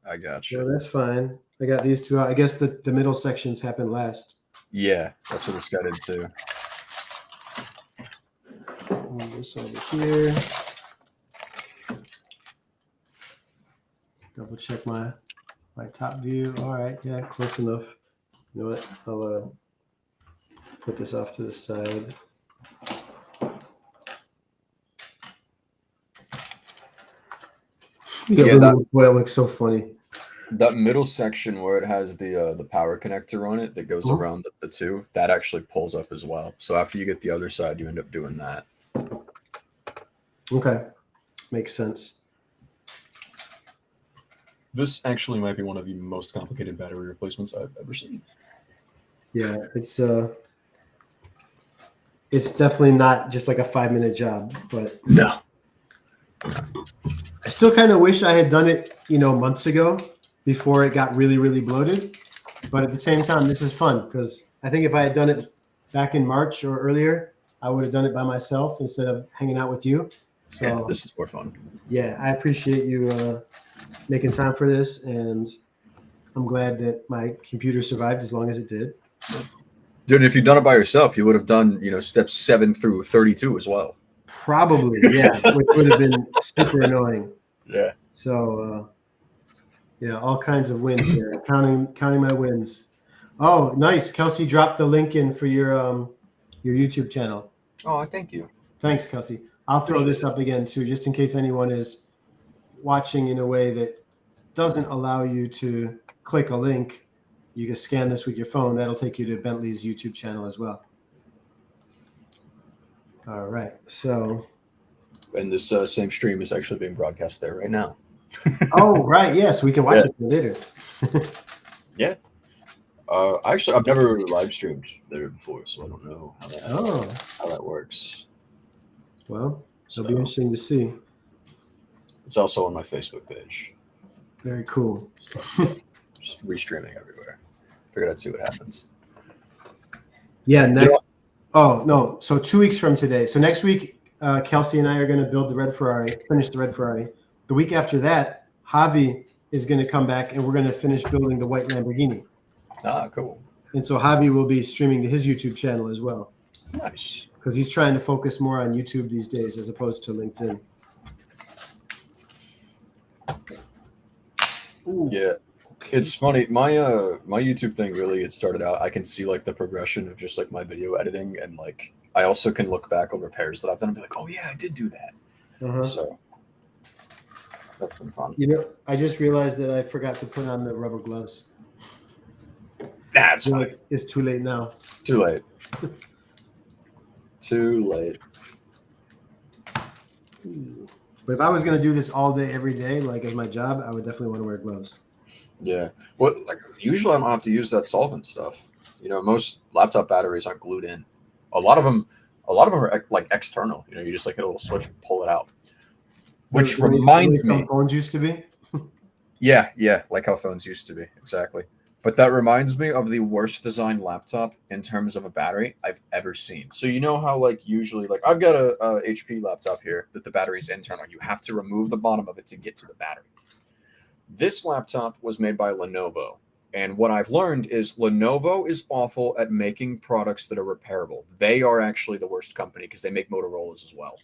S2: I got you.
S1: So that's fine. I got these two out. I guess the middle sections happen last.
S2: Yeah, that's what this guy did too.
S1: Move this over here. Double check my top view. All right, yeah, close enough. You know what? I'll put this off to the side. The aluminum foil looks so funny.
S2: That middle section where it has the power connector on it that goes
S1: Mhm.
S2: around the two, that actually pulls up as well. So after you get the other side, you end up doing that.
S1: Okay, makes sense.
S2: This actually might be one of the most complicated battery replacements I've ever seen.
S1: Yeah, it's definitely not just like a 5-minute job, but
S2: No.
S1: I still kind of wish I had done it, months ago before it got really, really bloated. But at the same time, this is fun because I think if I had done it back in March or earlier, I would have done it by myself instead of hanging out with you.
S2: Yeah,
S1: So
S2: this is more fun.
S1: yeah, I appreciate you making time for this, and I'm glad that my computer survived as long as it did.
S2: Dude, if you'd done it by yourself, you would have done, steps 7 through 32 as well.
S1: Probably, yeah, which would have been super annoying.
S2: Yeah.
S1: So yeah, all kinds of wins here. Counting my wins. Oh, nice. Kelsey dropped the link in for your YouTube channel.
S2: Oh, thank you.
S1: Thanks, Kelsey. I'll throw this up again too, just in case anyone is watching in a way that doesn't allow you to click a link. You can scan this with your phone. That'll take you to Bentley's YouTube channel as well. All right. So.
S2: And this same stream is actually being broadcast there right now.
S1: Oh, right. Yes, we can watch it later.
S2: Yeah. Actually, I've never live streamed there before, so I don't know how that works.
S1: Well, it'll be interesting to see.
S2: It's also on my Facebook page.
S1: Very cool.
S2: Just restreaming everywhere. Figured I'd see what happens.
S1: Yeah. Next. Oh no. So 2 weeks from today. So next week, Kelsey and I are going to build the red Ferrari. Finish the red Ferrari. The week after that, Javi is going to come back, and we're going to finish building the white Lamborghini.
S2: Ah, cool.
S1: And so Javi will be streaming to his YouTube channel as well.
S2: Nice.
S1: Because he's trying to focus more on YouTube these days as opposed to LinkedIn. Ooh.
S2: Yeah. It's funny. My YouTube thing really, it started out, I can see like the progression of just like my video editing, and like I also can look back on repairs that I've done and be like, oh yeah, I did do that. So that's been fun.
S1: I just realized that I forgot to put on the rubber gloves.
S2: That's fine.
S1: It's too late now.
S2: Too late. Too late.
S1: But if I was going to do this all day, every day, like as my job, I would definitely want to wear gloves.
S2: Yeah. Well, like usually I don't have to use that solvent stuff. Most laptop batteries aren't glued in. A lot of them are like external. You just like hit a little switch and pull it out. Which reminds me,
S1: phones used to be.
S2: Yeah, like how phones used to be, exactly. But that reminds me of the worst designed laptop in terms of a battery I've ever seen. So how like usually like I've got a HP laptop here that the battery is internal. You have to remove the bottom of it to get to the battery. This laptop was made by Lenovo. And what I've learned is Lenovo is awful at making products that are repairable. They are actually the worst company because they make Motorola's as well.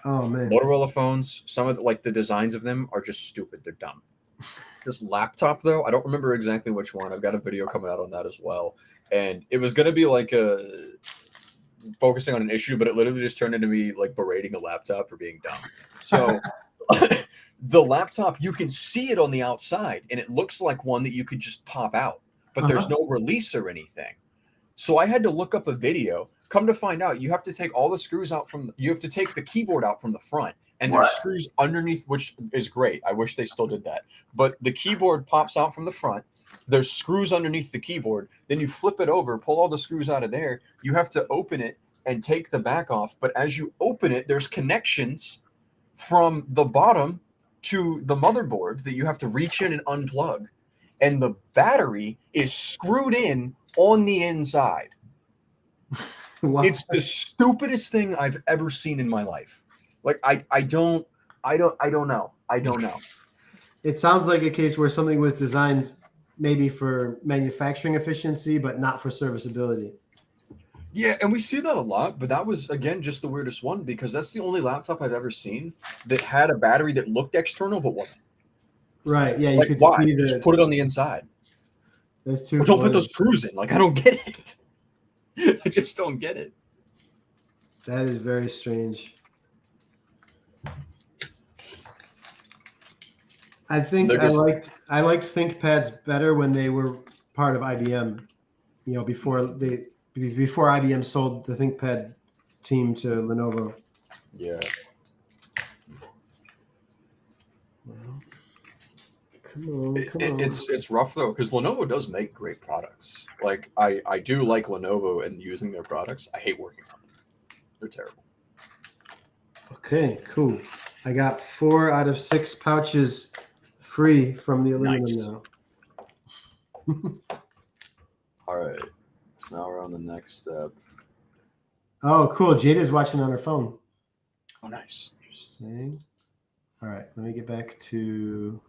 S1: Oh man.
S2: Motorola phones, some of the designs of them are just stupid. They're dumb. This laptop, though, I don't remember exactly which one. I've got a video coming out on that as well. And it was going to be like focusing on an issue, but it literally just turned into me like berating a laptop for being dumb. So the laptop, you can see it on the outside, and it looks like one that you could just pop out, but there's no release or anything. So I had to look up a video. Come to find out, you have to take all the screws out you have to take the keyboard out from the front. And there's screws underneath, which is great. I wish they still did that. But the keyboard pops out from the front. There's screws underneath the keyboard. Then you flip it over, pull all the screws out of there. You have to open it and take the back off. But as you open it, there's connections from the bottom to the motherboard that you have to reach in and unplug. And the battery is screwed in on the inside. Wow. It's the stupidest thing I've ever seen in my life. Like I don't know.
S1: It sounds like a case where something was designed maybe for manufacturing efficiency, but not for serviceability.
S2: Yeah, and we see that a lot, but that was again just the weirdest one because that's the only laptop I've ever seen that had a battery that looked external but wasn't.
S1: Right. Yeah.
S2: You could why? See just put it on the inside.
S1: That's too.
S2: Or don't put those screws in. Like I don't get it. I just don't get it.
S1: That is very strange. I think
S2: They're just
S1: I liked ThinkPads better when they were part of IBM. You know, before IBM sold the ThinkPad team to Lenovo.
S2: yeah.
S1: Well, come on.
S2: It's rough though because Lenovo does make great products. Like I do like Lenovo and using their products. I hate working on them. They're terrible.
S1: Okay, cool. I got 4 out of 6 pouches free from the aluminum
S2: Nice.
S1: now.
S2: All right. Now we're on the next step.
S1: Oh, cool. Jada's watching on her phone.
S2: Oh, nice.
S1: Interesting. All right, let me get back to.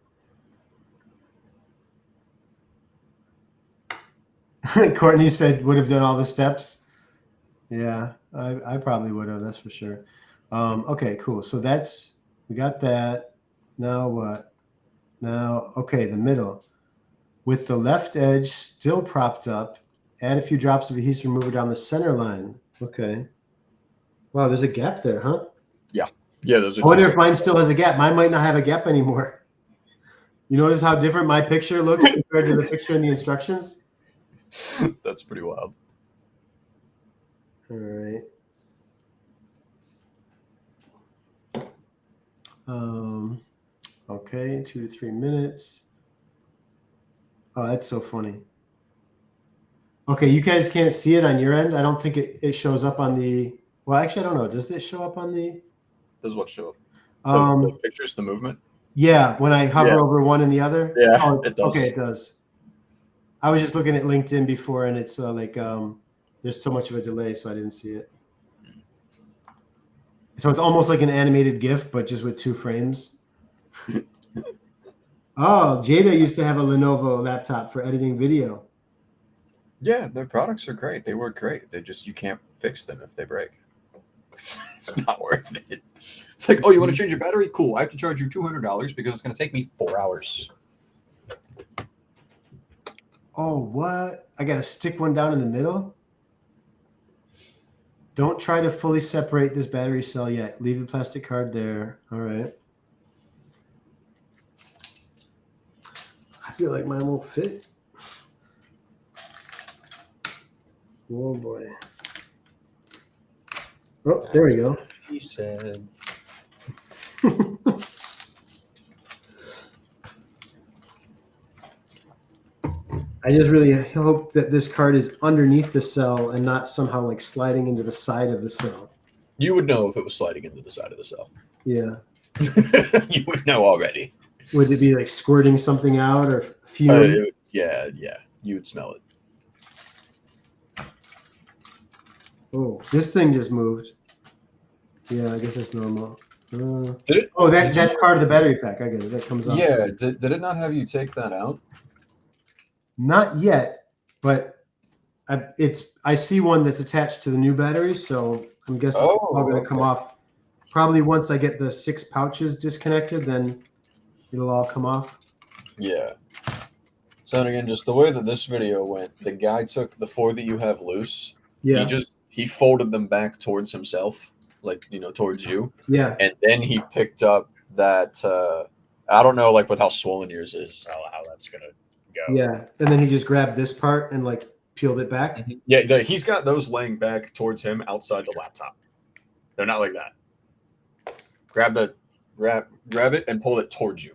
S1: Courtney said would have done all the steps. Yeah, I probably would have. That's for sure. Okay, cool. So we got that. Now what? Now, okay, the middle. With the left edge still propped up, add a few drops of adhesive remover down the center line. Okay. Wow, there's a gap there, huh?
S2: Yeah. Yeah, those are
S1: I wonder if mine still has a gap. Mine might not have a gap anymore. You notice how different my picture looks compared to the picture in the instructions?
S2: That's pretty wild.
S1: All right. Okay, 2 to 3 minutes. Oh, that's so funny. Okay, you guys can't see it on your end. I don't think it shows up on the. Well, actually, I don't know. Does it show up on the?
S2: Does what show up? The pictures, the movement?
S1: Yeah, when I hover over one and the other.
S2: Yeah,
S1: oh,
S2: it does.
S1: Okay, it does. I was just looking at LinkedIn before, and it's there's so much of a delay, so I didn't see it. So it's almost like an animated GIF, but just with 2 frames. Oh, Jada used to have a Lenovo laptop for editing video.
S2: Yeah, their products are great. They work great. You can't fix them if they break. It's not worth it. It's like, oh, you want to change your battery? Cool. I have to charge you $200 because it's going to take me 4 hours.
S1: Oh, what? I got to stick one down in the middle? Don't try to fully separate this battery cell yet. Leave the plastic card there. All right. I feel like mine won't fit. Oh, boy. Oh, there we go.
S2: He said.
S1: I just really hope that this card is underneath the cell and not somehow like sliding into the side of the cell.
S2: You would know if it was sliding into the side of the cell.
S1: Yeah.
S2: You would know already.
S1: Would it be like squirting something out or fume?
S2: Yeah. You would smell it.
S1: Oh, this thing just moved. Yeah, I guess that's normal.
S2: Did it?
S1: Oh, that's part of the battery pack. I get it. That comes off.
S2: Yeah. Did it not have you take that out?
S1: Not yet, but I see one that's attached to the new battery, so I'm guessing it's all going to come off. Probably once I get the 6 pouches disconnected, then it'll all come off.
S2: Yeah. So again, just the way that this video went, the guy took the 4 that you have loose.
S1: Yeah.
S2: He folded them back towards himself, like, towards you.
S1: Yeah.
S2: And then he picked up that I don't know, like with how swollen yours is, how that's gonna go.
S1: Yeah. And then he just grabbed this part and like peeled it back.
S2: Mm-hmm. Yeah, he's got those laying back towards him outside the laptop. They're not like that. Grab it and pull it towards you.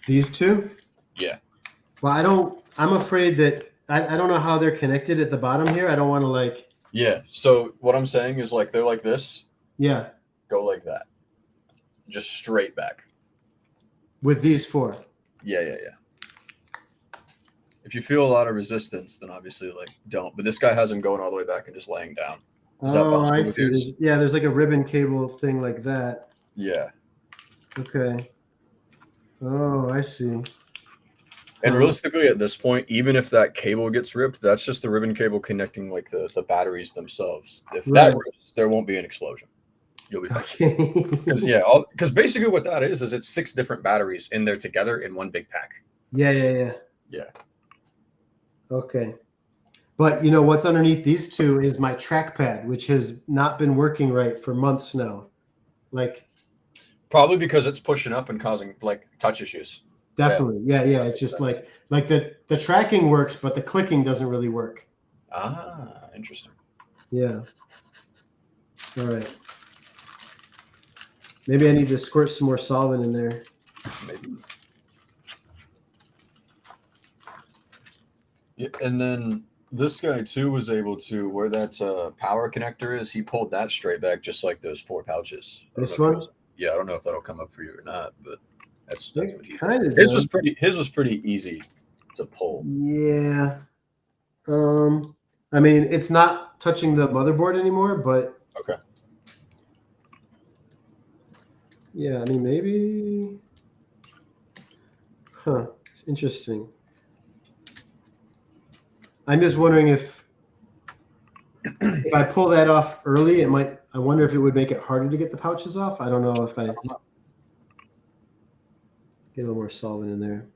S1: These 2?
S2: Yeah.
S1: Well, I'm afraid that I don't know how they're connected at the bottom here. I don't want to like.
S2: Yeah. So what I'm saying is like they're like this.
S1: Yeah.
S2: Go like that. Just straight back.
S1: With these 4.
S2: Yeah. If you feel a lot of resistance, then obviously like don't. But this guy has him going all the way back and just laying down. Is that possible
S1: I
S2: with
S1: see.
S2: yours?
S1: There's like a ribbon cable thing like that.
S2: Yeah.
S1: Okay. Oh, I see.
S2: And realistically, at this point, even if that cable gets ripped, that's just the ribbon cable connecting like the batteries themselves. If that rips, there won't be an explosion. You'll be fine.
S1: Okay.
S2: Because basically what that is it's 6 different batteries in there together in one big pack.
S1: Yeah. Okay. But what's underneath these 2 is my trackpad, which has not been working right for months now. Like,
S2: probably because it's pushing up and causing like touch issues.
S1: definitely. Yeah. It's just like the tracking works, but the clicking doesn't really work.
S2: Ah, interesting.
S1: Yeah. All right. Maybe I need to squirt some more solvent in there.
S2: Maybe. Yeah, and then this guy too was able to, where that power connector is, he pulled that straight back just like those 4 pouches.
S1: This one?
S2: Yeah, I don't know if that'll come up for you or not, but that's what he did.
S1: Kind of
S2: His was pretty easy to pull.
S1: Yeah. I mean, it's not touching the motherboard anymore, but
S2: Okay.
S1: yeah, I mean, maybe. Huh. It's interesting. I'm just wondering if I pull that off early, it might. I wonder if it would make it harder to get the pouches off. I don't know if I get a little more solvent in there.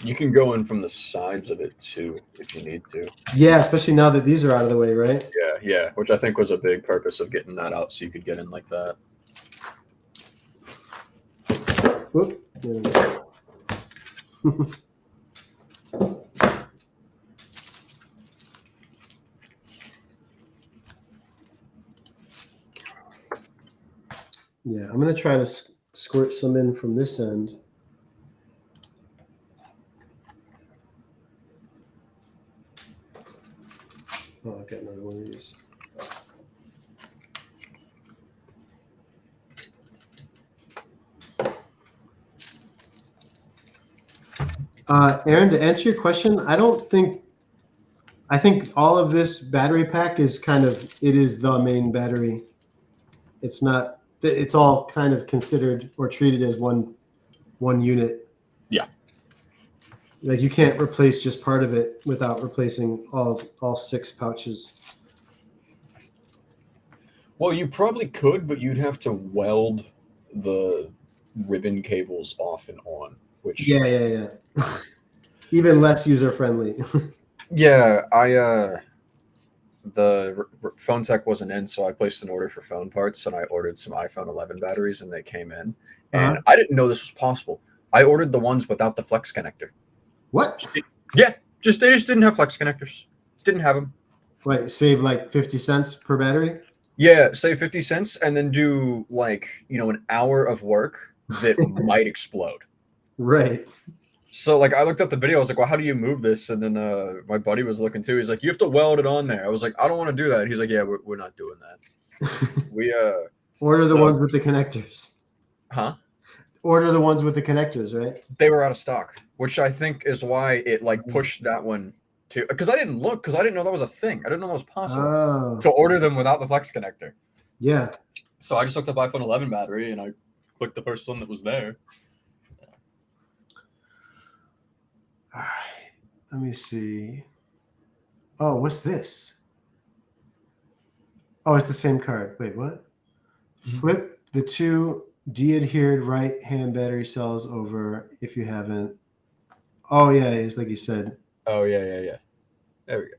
S2: You can go in from the sides of it too if you need to.
S1: Yeah, especially now that these are out of the way, right?
S2: Yeah, which I think was a big purpose of getting that out, so you could get in like that.
S1: Whoop. Yeah, I'm gonna try to squirt some in from this end. Oh, I got another one of these. Aaron, to answer your question, I think all of this battery pack is it is the main battery. It's not, it's all kind of considered or treated as one unit.
S2: Yeah.
S1: Like you can't replace just part of it without replacing all 6 pouches.
S2: Well, you probably could, but you'd have to weld the ribbon cables off and on, which
S1: Yeah. Even less user friendly.
S2: yeah, the phone tech wasn't in, so I placed an order for phone parts, and I ordered some iPhone 11 batteries, and they came in. And I didn't know this was possible. I ordered the ones without the flex connector.
S1: What?
S2: Yeah, they just didn't have flex connectors. Didn't have them.
S1: Wait, save like 50 cents per battery?
S2: Yeah, save 50 cents and then do an hour of work that might explode.
S1: Right.
S2: So I looked up the video. I was like, well, how do you move this? And then my buddy was looking too. He's like, you have to weld it on there. I was like, I don't want to do that. He's like, yeah, we're not doing that. We
S1: order the ones with the connectors.
S2: Huh?
S1: Order the ones with the connectors, right?
S2: They were out of stock, which I think is why it pushed that one to, because I didn't look, because I didn't know that was a thing. I didn't know that was possible to order them without the flex connector.
S1: Yeah.
S2: So I just looked up iPhone 11 battery and I clicked the first one that was there.
S1: All right. Let me see. Oh, what's this? Oh, it's the same card. Wait, what? Mm-hmm. Flip the 2 de-adhered right-hand battery cells over if you haven't. Oh, yeah, it's like you said.
S2: Oh, yeah. There we go.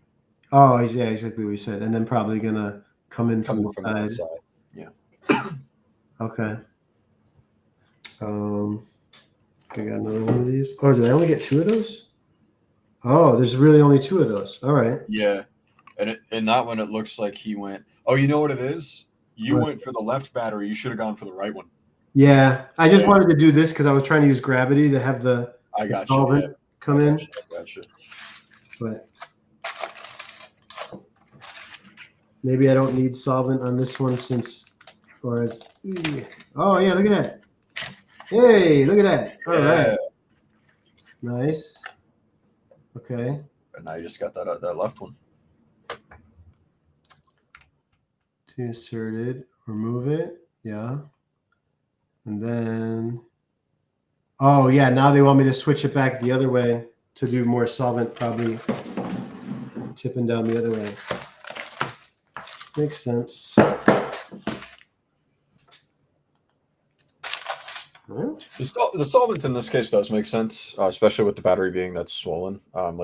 S1: Oh, yeah, exactly what you said. And then probably going to come in from the side.
S2: Yeah.
S1: Okay. I got another one of these. Oh, did I only get 2 of those? Oh, there's really only 2 of those. All right.
S2: Yeah. And in that one, it looks like he went, oh, you know what it is? You went for the left battery. You should have gone for the right one.
S1: Yeah. I just wanted to do this because I was trying to use gravity to have the solvent come in.
S2: I gotcha.
S1: But maybe I don't need solvent on this one oh, yeah, look at that. Hey, look at that. All right. Nice. Okay.
S2: And now you just got that left one.
S1: Inserted, remove it. Yeah. And then, oh, yeah, now they want me to switch it back the other way to do more solvent, probably tipping down the other way. Makes sense.
S2: The solvent in this case does make sense, especially with the battery being that's swollen.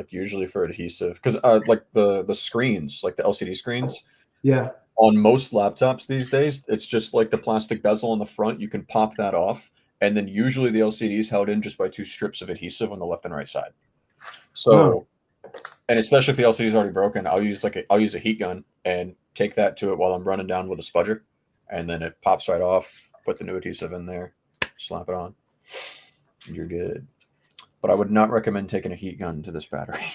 S2: Usually for adhesive, because the screens, like the LCD screens,
S1: yeah,
S2: on most laptops these days, it's just like the plastic bezel on the front. You can pop that off, and then usually the LCD is held in just by 2 strips of adhesive on the left and right side. So, and especially if the LCD is already broken, I'll use a heat gun and take that to it while I'm running down with a spudger, and then it pops right off. Put the new adhesive in there, slap it on, and you're good. But I would not recommend taking a heat gun to this battery.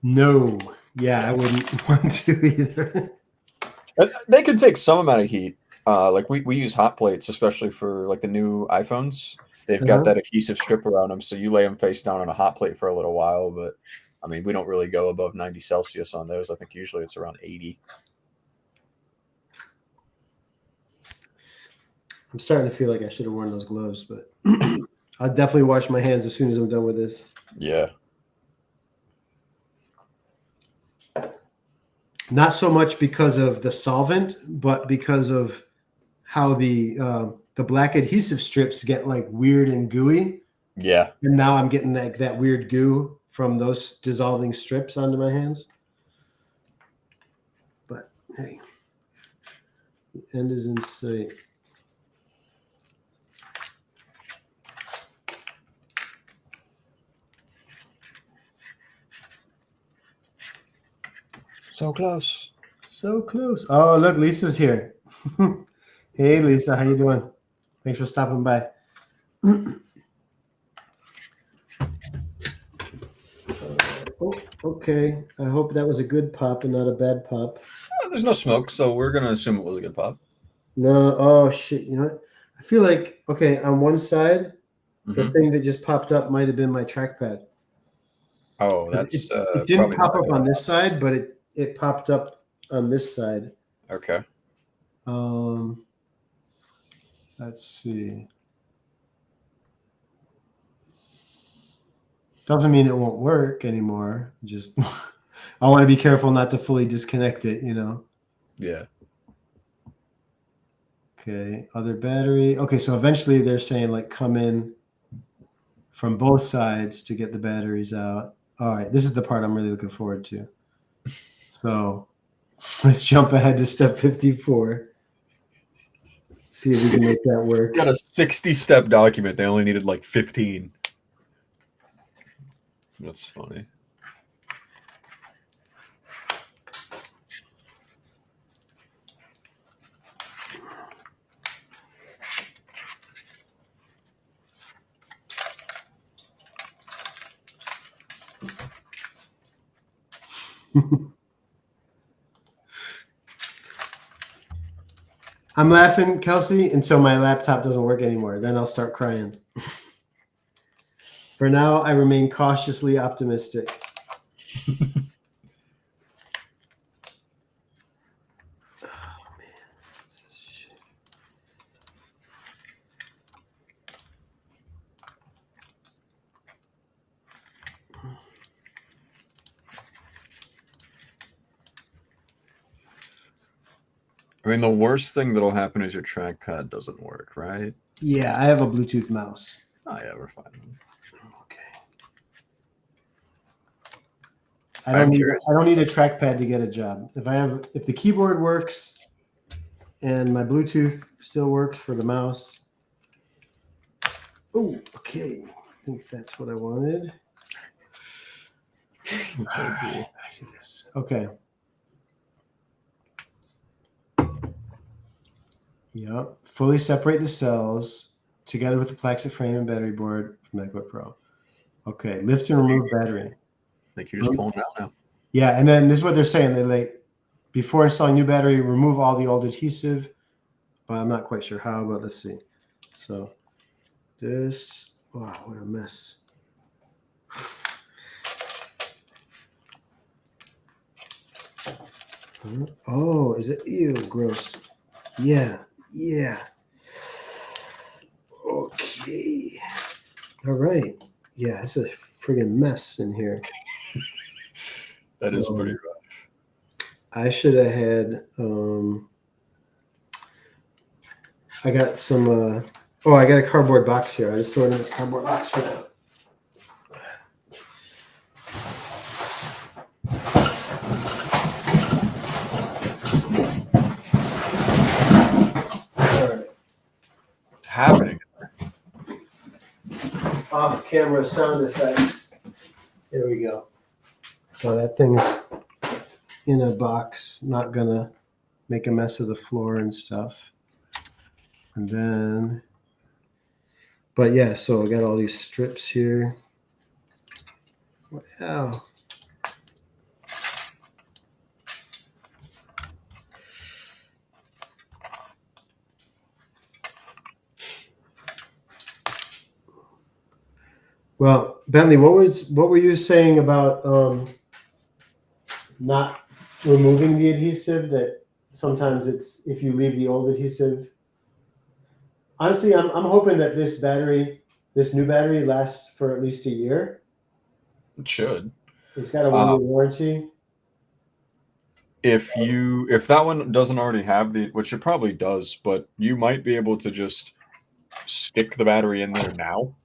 S1: No, yeah, I wouldn't want to either.
S2: They could take some amount of heat. Like we use hot plates, especially for like the new iPhones. They've got that adhesive strip around them, so you lay them face down on a hot plate for a little while. But I mean, we don't really go above 90 Celsius on those. I think usually it's around 80.
S1: I'm starting to feel like I should have worn those gloves, but I'll definitely wash my hands as soon as I'm done with this.
S2: Yeah.
S1: Not so much because of the solvent, but because of how the black adhesive strips get like weird and gooey.
S2: Yeah.
S1: And now I'm getting that weird goo from those dissolving strips onto my hands. But hey, the end is in sight.
S2: So close.
S1: So close. Oh, look, Lisa's here. Hey, Lisa, how you doing? Thanks for stopping by. Oh, okay. I hope that was a good pop and not a bad pop.
S2: There's no smoke, so we're gonna assume it was a good pop.
S1: No. Oh shit. You know what? I feel like on one side, the thing that just popped up might have been my trackpad.
S2: Oh, that's
S1: it didn't pop up on this side, but it popped up on this side.
S2: Okay.
S1: Let's see. Doesn't mean it won't work anymore. Just I want to be careful not to fully disconnect it, you know.
S2: Yeah.
S1: Okay, other battery. Okay, so eventually they're saying like come in from both sides to get the batteries out. All right, this is the part I'm really looking forward to. So let's jump ahead to step 54. See if we can make that work.
S2: Got a 60-step document. They only needed like 15. That's funny.
S1: I'm laughing, Kelsey, until my laptop doesn't work anymore. Then I'll start crying. For now, I remain cautiously optimistic.
S2: I mean, the worst thing that'll happen is your trackpad doesn't work, right?
S1: Yeah, I have a Bluetooth mouse.
S2: Oh, yeah, we're fine.
S1: Okay. I don't need a trackpad to get a job. If the keyboard works and my Bluetooth still works for the mouse. Oh, okay. I think that's what I wanted. All right, back to this. Okay. Yep. Fully separate the cells together with the plastic frame and battery board from MacBook Pro. Okay. Lift and remove battery.
S2: I think you're just pulling it out now.
S1: Yeah, and then this is what they're saying. Before installing new battery, remove all the old adhesive. But I'm not quite sure how, but let's see. So this, wow, what a mess. Oh, is it? Ew, gross. Yeah. Okay. All right. Yeah, it's a friggin' mess in here.
S2: That is pretty rough.
S1: I should have had. I got some. I got a cardboard box here. I just threw it in this cardboard box for now. off-camera sound effects. Here we go. So that thing's in a box, not gonna make a mess of the floor and stuff. And then, but yeah, so I got all these strips here. Wow. Well, Bentley, what were you saying about not removing the adhesive? That sometimes it's if you leave the old adhesive. Honestly, I'm hoping that this new battery, lasts for at least a year.
S2: It should.
S1: It's got a 1 year warranty.
S2: If that one doesn't already have which it probably does, but you might be able to just stick the battery in there now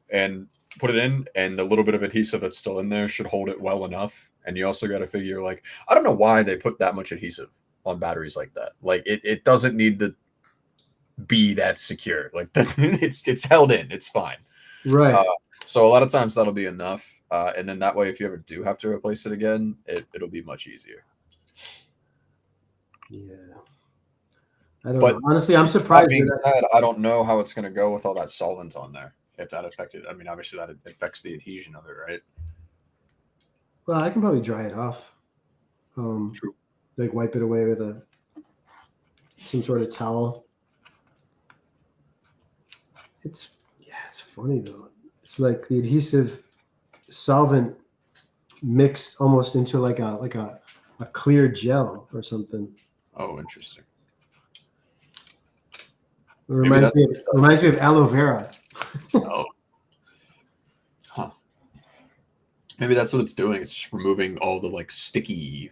S2: and put it in, and the little bit of adhesive that's still in there should hold it well enough. And you also got to figure, like, I don't know why they put that much adhesive on batteries like that. Like it doesn't need to be that secure. Like it's held in. It's fine.
S1: Right.
S2: So a lot of times that'll be enough. And then that way, if you ever do have to replace it again, it'll be much easier.
S1: Yeah. I don't know. Honestly, I'm surprised.
S2: That being said, I don't know how it's going to go with all that solvent on there. If that affected, I mean, obviously that affects the adhesion of it, right?
S1: Well, I can probably dry it off.
S2: True.
S1: Like wipe it away with some sort of towel. It's funny though. It's like the adhesive solvent mixed almost into like a clear gel or something.
S2: Oh, interesting.
S1: It reminds me of aloe vera.
S2: Oh. Huh. Maybe that's what it's doing. It's just removing all the like sticky,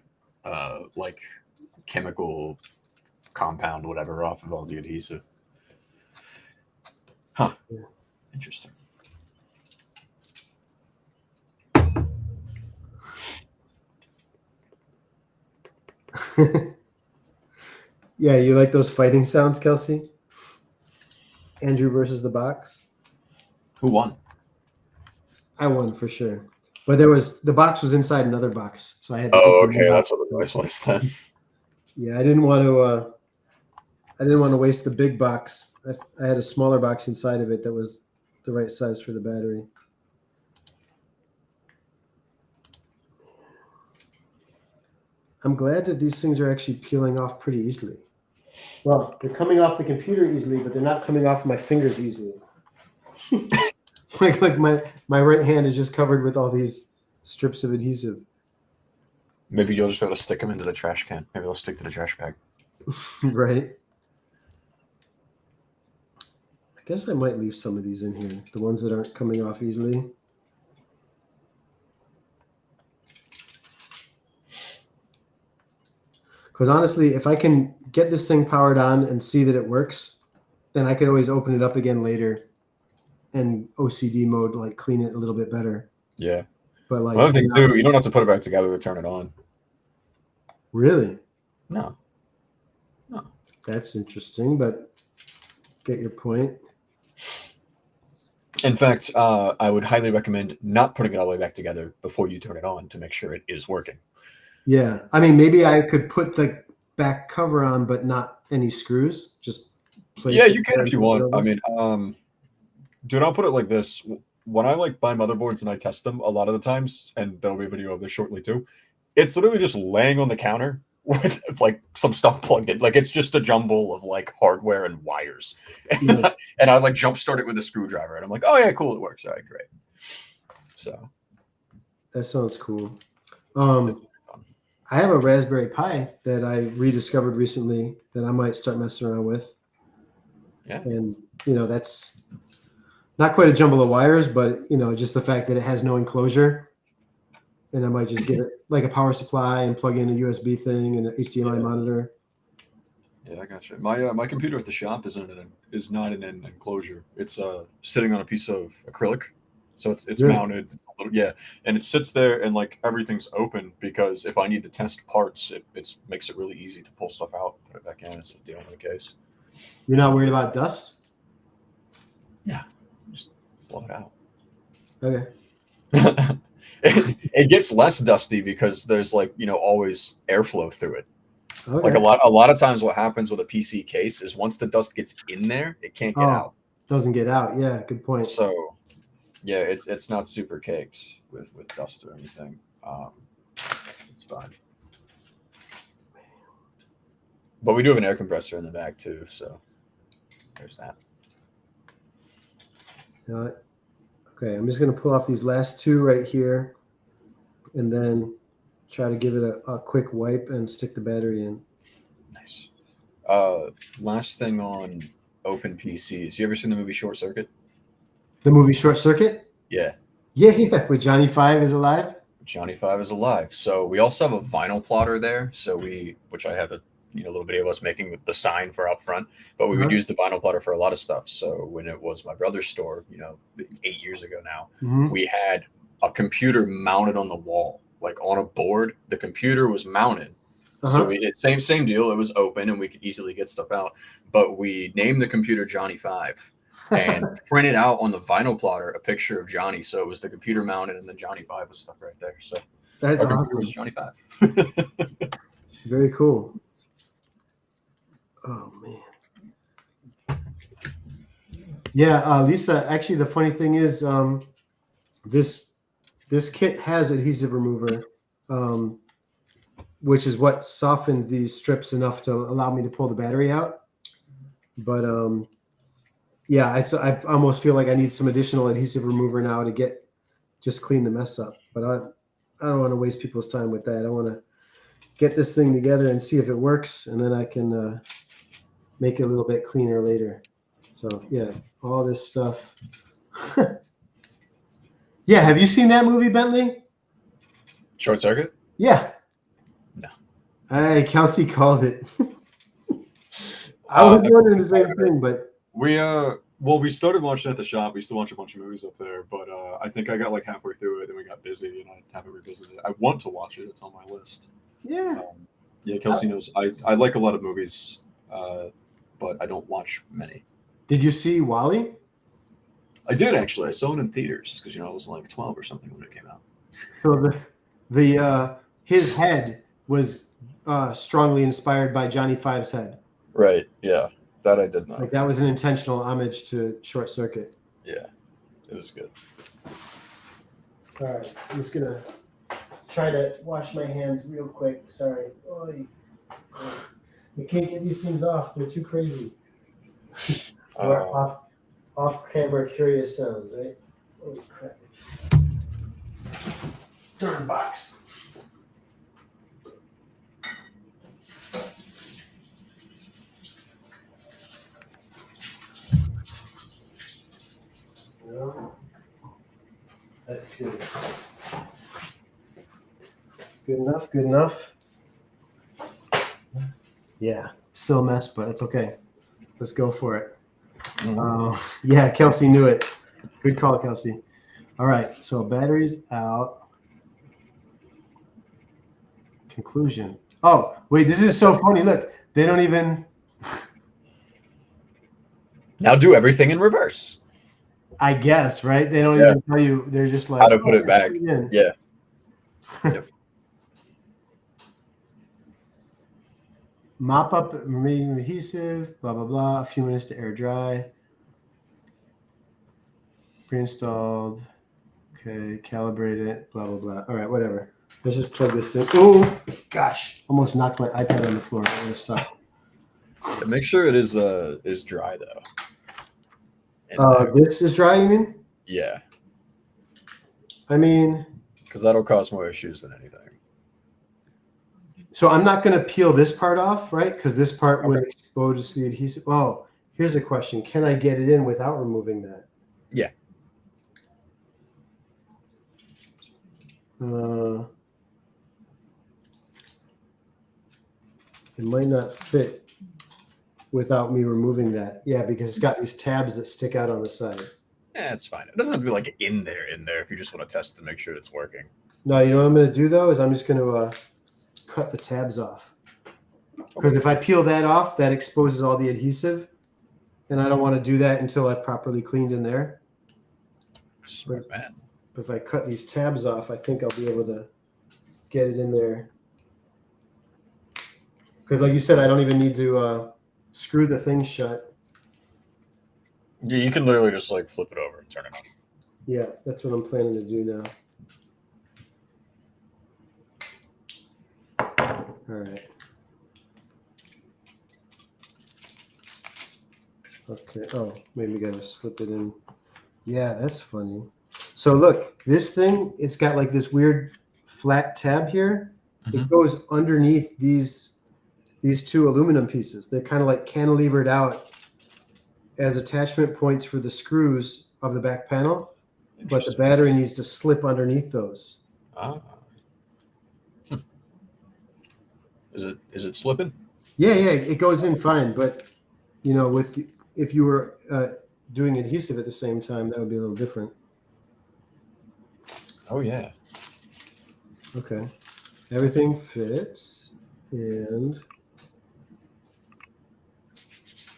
S2: like chemical compound, whatever, off of all the adhesive. Huh.
S1: Yeah.
S2: Interesting.
S1: Yeah, you like those fighting sounds, Kelsey? Andrew versus the box.
S2: Who won?
S1: I won for sure, but the box was inside another box, so I had to.
S2: Oh, okay, that's what the noise was then.
S1: Yeah, I didn't want to. I didn't want to waste the big box. I had a smaller box inside of it that was the right size for the battery. I'm glad that these things are actually peeling off pretty easily. Well, they're coming off the computer easily, but they're not coming off my fingers easily. like my right hand is just covered with all these strips of adhesive.
S2: Maybe you'll just be able to stick them into the trash can. Maybe they'll stick to the trash bag.
S1: Right. I guess I might leave some of these in here, the ones that aren't coming off easily. Because honestly, if I can get this thing powered on and see that it works, then I could always open it up again later and OCD mode, like clean it a little bit better.
S2: Yeah.
S1: But like
S2: another thing too, you don't have to put it back together to turn it on.
S1: Really?
S2: No.
S1: That's interesting, but get your point.
S2: In fact, I would highly recommend not putting it all the way back together before you turn it on to make sure it is working.
S1: Yeah. I mean, maybe I could put the back cover on, but not any screws. Just place.
S2: Yeah, you can if you want. I mean, dude, I'll put it like this. When I like buy motherboards and I test them a lot of the times, and there'll be a video of this shortly too, it's literally just laying on the counter with like some stuff plugged in. Like it's just a jumble of like hardware and wires.
S1: Yeah.
S2: And I like jump start it with a screwdriver and I'm like, oh yeah, cool, it works. All right, great. So
S1: that sounds cool. I have a Raspberry Pi that I rediscovered recently that I might start messing around with.
S2: Yeah.
S1: And that's not quite a jumble of wires, but just the fact that it has no enclosure. And I might just get it like a power supply and plug in a USB thing and an HDMI monitor.
S2: Yeah, I got you. My computer at the shop is not in an enclosure. It's sitting on a piece of acrylic, so it's really? Mounted. It's a little, yeah, and it sits there and like everything's open because if I need to test parts, it makes it really easy to pull stuff out, put it back in. It's a deal in the case.
S1: You're not worried about dust?
S2: Yeah, just blow it out.
S1: Okay.
S2: It gets less dusty because there's like, always airflow through it. Like
S1: Okay.
S2: a lot of times what happens with a PC case is once the dust gets in there, it can't get out.
S1: Doesn't get out. Yeah, good point.
S2: So yeah, it's not super caked with dust or anything. It's fine. But we do have an air compressor in the back too, so there's that.
S1: Okay, I'm just going to pull off these last two right here and then try to give it a quick wipe and stick the battery in.
S2: Nice. Last thing on open PCs. You ever seen the movie Short Circuit?
S1: The movie Short Circuit?
S2: Yeah.
S1: Yeah, with Johnny Five is alive?
S2: Johnny Five is alive. So we also have a vinyl plotter there. So which I have a little video of us making with the sign for out front, but we would use the vinyl plotter for a lot of stuff. So when it was my brother's store, 8 years ago now, we had a computer mounted on the wall, like on a board. The computer was mounted. So we did same deal. It was open and we could easily get stuff out, but we named the computer Johnny Five and printed out on the vinyl plotter a picture of Johnny. So it was the computer mounted and then Johnny Five was stuck right there. So
S1: that's
S2: our
S1: awesome.
S2: computer was Johnny Five.
S1: Very cool. Oh man. Yeah, Lisa, actually the funny thing is this kit has adhesive remover, which is what softened these strips enough to allow me to pull the battery out. But yeah, I almost feel like I need some additional adhesive remover now to just clean the mess up. But I don't want to waste people's time with that. I want to get this thing together and see if it works, and then I can make it a little bit cleaner later. So yeah, all this stuff. Yeah, have you seen that movie, Bentley?
S2: Short Circuit?
S1: Yeah.
S2: No.
S1: Hey, Kelsey called it. I was wondering the same thing, but
S2: we started watching at the shop. We used to watch a bunch of movies up there, but I think I got like halfway through it, then we got busy, and I haven't revisited it. I want to watch it; it's on my list.
S1: Yeah.
S2: Yeah, Kelsey knows I like a lot of movies, but I don't watch many.
S1: Did you see Wall-E?
S2: I did actually. I saw it in theaters because I was like 12 or something when it came out.
S1: So his head was strongly inspired by Johnny Five's head.
S2: Right. Yeah, that I did not.
S1: Like that was an intentional homage to Short Circuit.
S2: Yeah, it was good.
S1: All right, I'm just gonna try to wash my hands real quick. Sorry. Oy. You can't get these things off. They're too crazy. Off-camera curious sounds, right? Holy crap. Darn box. No. Let's see. Good enough, good enough. Yeah, still a mess, but it's okay. Let's go for it. Yeah, Kelsey knew it. Good call, Kelsey. All right, so batteries out. Conclusion. Oh, wait, this is so funny. Look, they don't even.
S2: Now do everything in reverse.
S1: I guess, right? They don't even tell you. They're just like
S2: how to put it back. Yeah. Yep.
S1: Mop up, remaining adhesive, blah, blah, blah. A few minutes to air dry. Pre-installed. Okay, calibrate it, blah, blah, blah. All right, whatever. Let's just plug this in. Oh, gosh. Almost knocked my iPad on the floor. That would suck.
S2: Make sure it is dry, though.
S1: This is dry, you mean?
S2: Yeah.
S1: I mean...
S2: Because that'll cause more issues than anything.
S1: So I'm not going to peel this part off, right? Because this part would expose the adhesive. Oh, here's a question. Can I get it in without removing that?
S2: Yeah.
S1: It might not fit without me removing that. Yeah, because it's got these tabs that stick out on the side.
S2: Yeah, it's fine. It doesn't have to be like in there if you just want to test to make sure it's working.
S1: No, you know what I'm going to do, though, is I'm just going to cut the tabs off. Because if I peel that off, that exposes all the adhesive. And I don't want to do that until I've properly cleaned in there.
S2: Smart man.
S1: But if I cut these tabs off, I think I'll be able to get it in there. Because like you said, I don't even need to screw the thing shut.
S2: Yeah, you can literally just like flip it over and turn it on.
S1: Yeah, that's what I'm planning to do now. All right. Okay. Oh, maybe we gotta slip it in. Yeah, that's funny. So look, this thing, it's got like this weird flat tab here. It goes underneath these two aluminum pieces. They're kind of like cantilevered out as attachment points for the screws of the back panel, but the battery needs to slip underneath those.
S2: Ah. Is it slipping?
S1: Yeah, it goes in fine, but you know, if you were doing adhesive at the same time, that would be a little different.
S2: Oh yeah.
S1: Okay, everything fits, and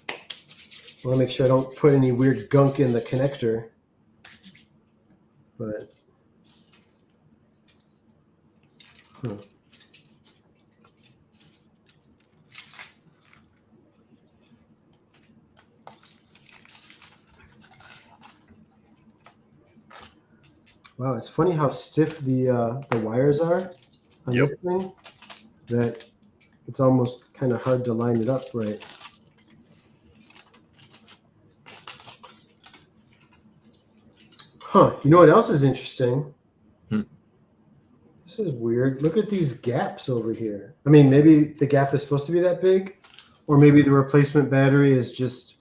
S1: I want to make sure I don't put any weird gunk in the connector. But wow, it's funny how stiff the wires are on this thing, that it's almost kind of hard to line it up right. Huh, you know what else is interesting? This is weird. Look at these gaps over here. I mean, maybe the gap is supposed to be that big, or maybe the replacement battery is just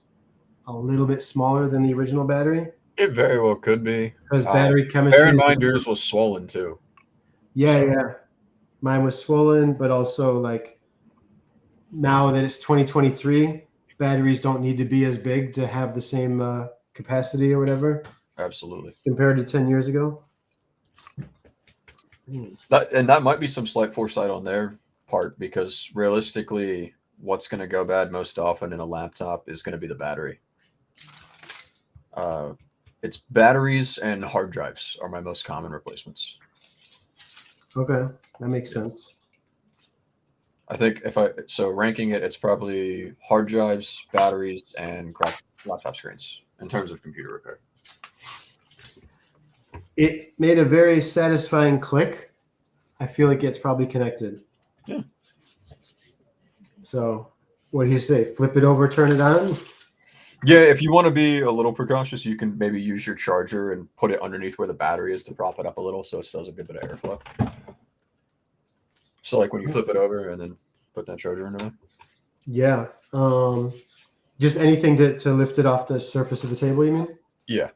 S1: a little bit smaller than the original battery.
S2: It very well could be.
S1: Because battery chemistry.
S2: Bear in mind, yours was swollen too.
S1: Yeah. Mine was swollen, but also like now that it's 2023, batteries don't need to be as big to have the same capacity or whatever.
S2: Absolutely.
S1: Compared to 10 years ago.
S2: That might be some slight foresight on their part, because realistically, what's going to go bad most often in a laptop is going to be the battery. It's batteries and hard drives are my most common replacements.
S1: Okay, that makes sense.
S2: I think ranking it, it's probably hard drives, batteries, and cracked laptop screens in terms of computer repair.
S1: It made a very satisfying click. I feel like it's probably connected.
S2: Yeah.
S1: So, what do you say? Flip it over, turn it on?
S2: Yeah, if you want to be a little precautious, you can maybe use your charger and put it underneath where the battery is to prop it up a little, so it still has a good bit of airflow. So like when you flip it over and then put that charger into it.
S1: Yeah. Just anything to lift it off the surface of the table, you mean?
S2: Yeah.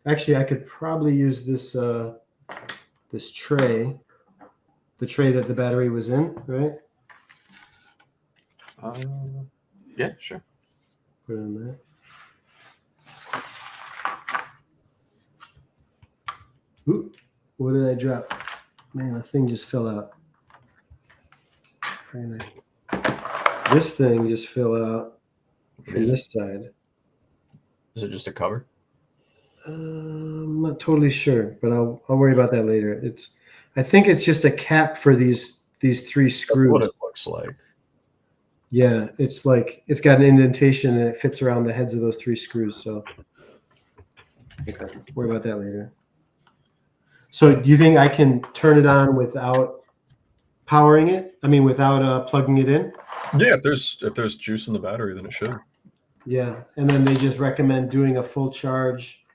S1: Actually, I could probably use this this tray, the tray that the battery was in, right?
S2: Yeah, sure.
S1: Put it in there. Ooh, what did I drop? Man, a thing just fell out. This thing just fell out from this side.
S2: Is it just a cover?
S1: I'm not totally sure, but I'll worry about that later. I think it's just a cap for these three screws.
S2: That's what it looks like.
S1: Yeah, it's like it's got an indentation and it fits around the heads of those three screws. So okay, worry about that later. So do you think I can turn it on without powering it? I mean, without plugging it in?
S2: Yeah, if there's juice in the battery, then it should.
S1: Yeah, and then they just recommend doing a full charge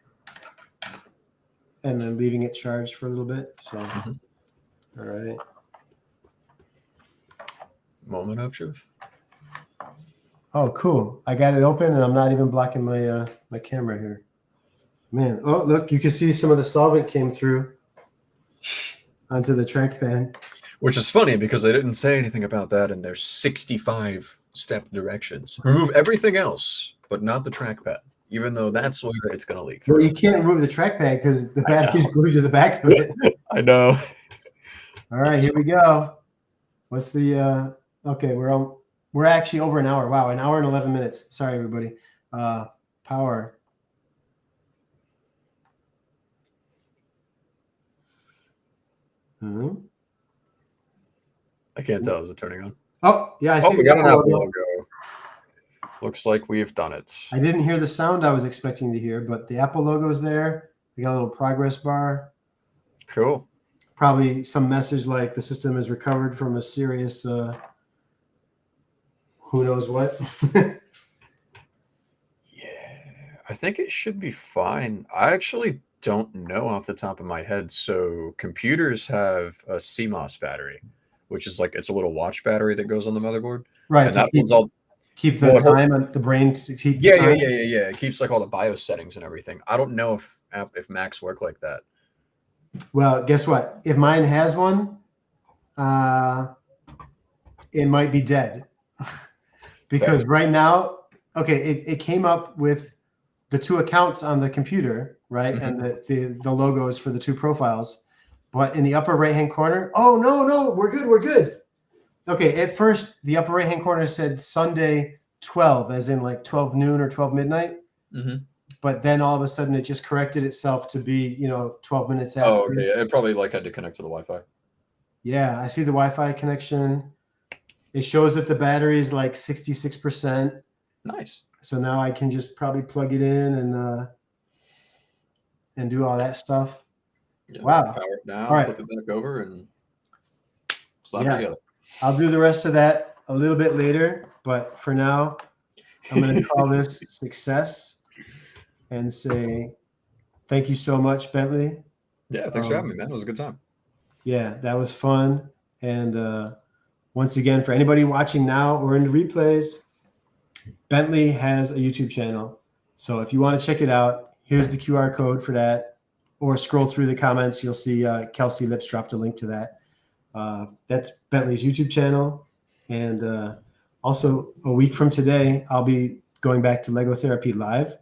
S1: and then leaving it charged for a little bit. So, all right.
S2: Moment of truth.
S1: Oh, cool! I got it open, and I'm not even blocking my my camera here. Man, oh look, you can see some of the solvent came through onto the trackpad.
S2: Which is funny because they didn't say anything about that in their 65-step directions. Remove everything else, but not the trackpad, even though that's where it's going to leak through.
S1: Well, you can't remove the trackpad because the battery's glued to the back of it.
S2: I know.
S1: All right, here we go. What's the okay, we're actually over an hour. Wow, an hour and 11 minutes. Sorry, everybody. Power.
S2: I can't tell. Is it turning on?
S1: Oh, yeah, I see.
S2: We got an Apple
S1: logo.
S2: logo. Looks like we've done it.
S1: I didn't hear the sound I was expecting to hear, but the Apple logo is there. We got a little progress bar.
S2: Cool.
S1: Probably some message like the system is recovered from a serious who knows what.
S2: Yeah, I think it should be fine. I actually don't know off the top of my head. So computers have a CMOS battery, which is like it's a little watch battery that goes on the motherboard.
S1: Right.
S2: And that one's all
S1: keep the time on the brain to keep the time.
S2: Yeah. It keeps like all the BIOS settings and everything. I don't know if Macs work like that.
S1: Well, guess what? If mine has one, it might be dead. Because
S2: Fair.
S1: right now, okay, it came up with the two accounts on the computer, right? And the logos for the two profiles. But in the upper right-hand corner, oh, no, we're good. Okay, at first, the upper right-hand corner said Sunday 12, as in like 12 noon or 12 midnight. But then all of a sudden, it just corrected itself to be, 12 minutes after.
S2: Oh, okay. It probably like had to connect to the Wi-Fi.
S1: Yeah, I see the Wi-Fi connection. It shows that the battery is like 66%.
S2: Nice.
S1: So now I can just probably plug it in and do all that stuff.
S2: Yeah,
S1: wow.
S2: Power it down,
S1: all right.
S2: flip it back over, and slap it together.
S1: I'll do the rest of that a little bit later, but for now, I'm going to call this success and say thank you so much, Bentley.
S2: Yeah, thanks for having me, man. It was a good time.
S1: Yeah, that was fun. And once again, for anybody watching now or in the replays, Bentley has a YouTube channel. So if you want to check it out, here's the QR code for that. Or scroll through the comments. You'll see Kelsey Lips dropped a link to that. That's Bentley's YouTube channel. And also a week from today, I'll be going back to Lego Therapy Live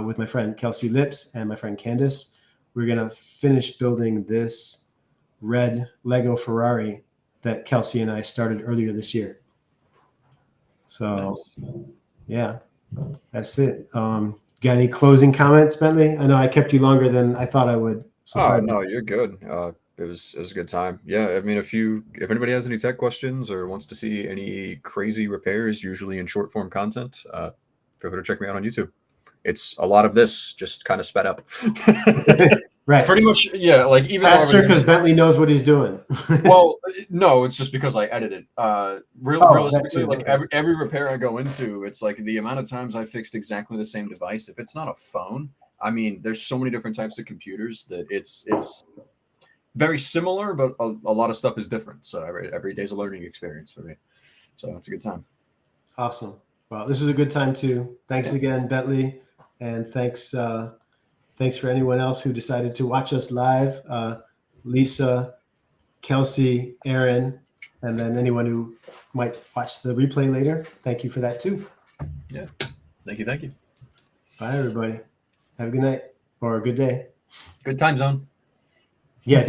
S1: with my friend Kelsey Lips and my friend Candace. We're going to finish building this red Lego Ferrari that Kelsey and I started earlier this year. So, yeah, that's it. Got any closing comments, Bentley? I know I kept you longer than I thought I would. So sorry.
S2: No, you're good. It was a good time. Yeah, I mean, if anybody has any tech questions or wants to see any crazy repairs, usually in short form content, feel free to check me out on YouTube. It's a lot of this, just kind of sped up.
S1: Right.
S2: Pretty much, yeah. Like even
S1: faster because Bentley knows what he's doing.
S2: Well, no, it's just because I edit it. Realistically, like every repair I go into, it's like the amount of times I fixed exactly the same device. If it's not a phone, I mean, there's so many different types of computers that it's very similar, but a lot of stuff is different. So every day's a learning experience for me. So it's a good time.
S1: Awesome. Well, this was a good time too. Thanks again, Bentley, and thanks for anyone else who decided to watch us live. Lisa, Kelsey, Aaron, and then anyone who might watch the replay later. Thank you for that too.
S2: Yeah. Thank you.
S1: Bye, everybody. Have a good night or a good day.
S2: Good time zone.
S1: Yeah.